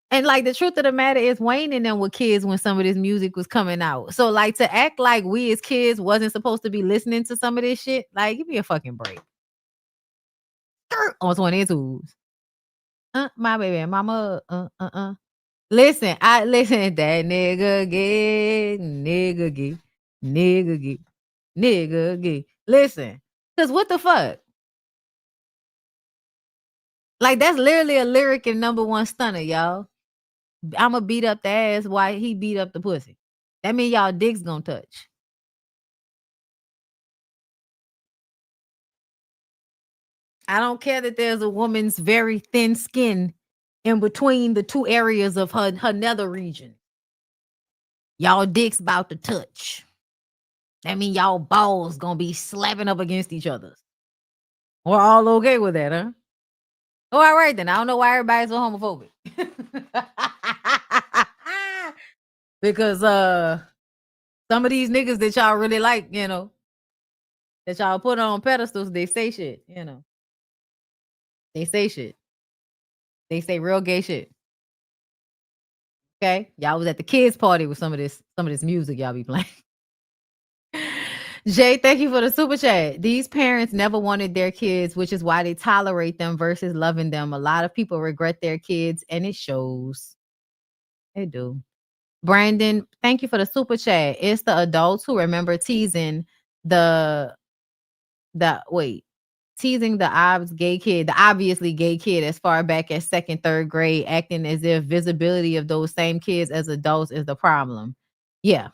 And like the truth of the matter is Wayne and them were kids when some of this music was coming out. So like to act like we as kids wasn't supposed to be listening to some of this shit, like give me a fucking break. On 22s. My baby mama. Listen, that nigga get. Listen, because what the fuck? Like, that's literally a lyric in #1 Stunner, y'all. I'ma beat up the ass while he beat up the pussy. That mean y'all dicks gonna touch. I don't care that there's a woman's very thin skin in between the two areas of her nether region. Y'all dicks about to touch. That mean y'all balls gonna be slapping up against each other. We're all okay with that, huh? Oh, all right then. I don't know why everybody's so homophobic. Because some of these niggas that y'all really like, you know, that y'all put on pedestals, they say shit, you know. They say shit. They say real gay shit. Okay? Y'all was at the kids' party with some of this music y'all be playing. Jay, thank you for the super chat. These parents never wanted their kids, which is why they tolerate them versus loving them. A lot of people regret their kids, and it shows. They do. Brandon, thank you for the super chat. It's the adults who remember teasing the obviously gay kid as far back as 2nd, 3rd grade, acting as if visibility of those same kids as adults is the problem. Yeah.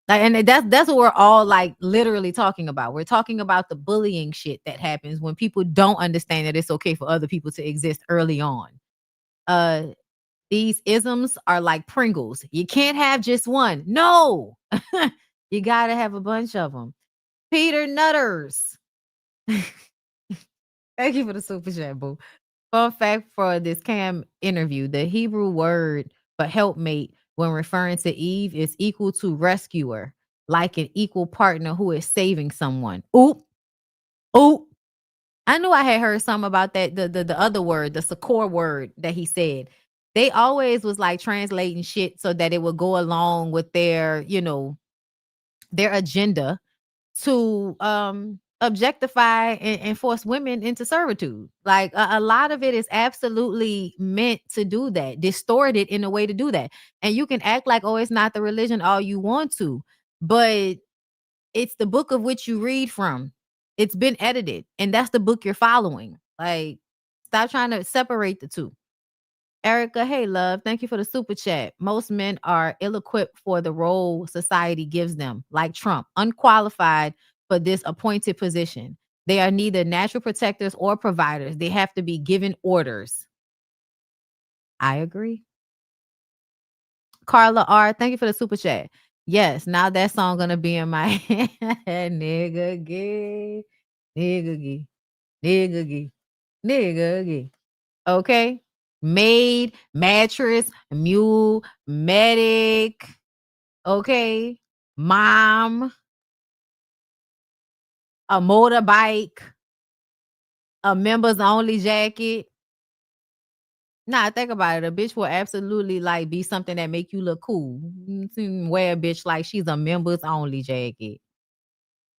And that's what we're all like literally talking about. We're talking about the bullying shit that happens when people don't understand that it's okay for other people to exist early on. These isms are like Pringles. You can't have just one. No. You got to have a bunch of them. Peter Nutters. Thank you for the super chat, boo. Fun fact for this Cam interview, the Hebrew word for helpmate when referring to Eve is equal to rescuer, like an equal partner who is saving someone. Oop. I knew I had heard something about that. The other word, the Sakor word that he said. They always was like translating shit so that it would go along with their, you know, their agenda to objectify and force women into servitude. Like a lot of it is absolutely meant to do that, distorted in a way to do that. And you can act like, oh, it's not the religion all you want to, but it's the book of which you read from. It's been edited, and that's the book you're following. Like, stop trying to separate the two. Erica, hey love, thank you for the super chat. Most men are ill-equipped for the role society gives them, like Trump, unqualified for this appointed position. They are neither natural protectors or providers. They have to be given orders. I agree. Carla R, thank you for the super chat. Yes, now that song gonna be in my head. Nigga gay, nigga gay, nigga gay, nigga gay. Okay. Maid, mattress, mule, medic. Okay. Mom, a motorbike, a members only jacket. Nah, think about it. A bitch will absolutely like be something that make you look cool. Wear a bitch like she's a members only jacket.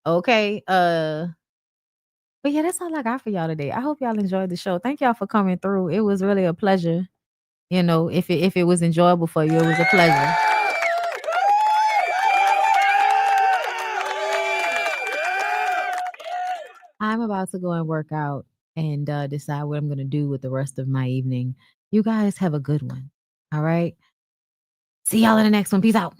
Okay. But yeah, that's all I got for y'all today. I hope y'all enjoyed the show. Thank y'all for coming through. It was really a pleasure. You know, if it was enjoyable for you, it was a pleasure. I'm about to go and work out and decide what I'm going to do with the rest of my evening. You guys have a good one. All right. See y'all in the next one. Peace out.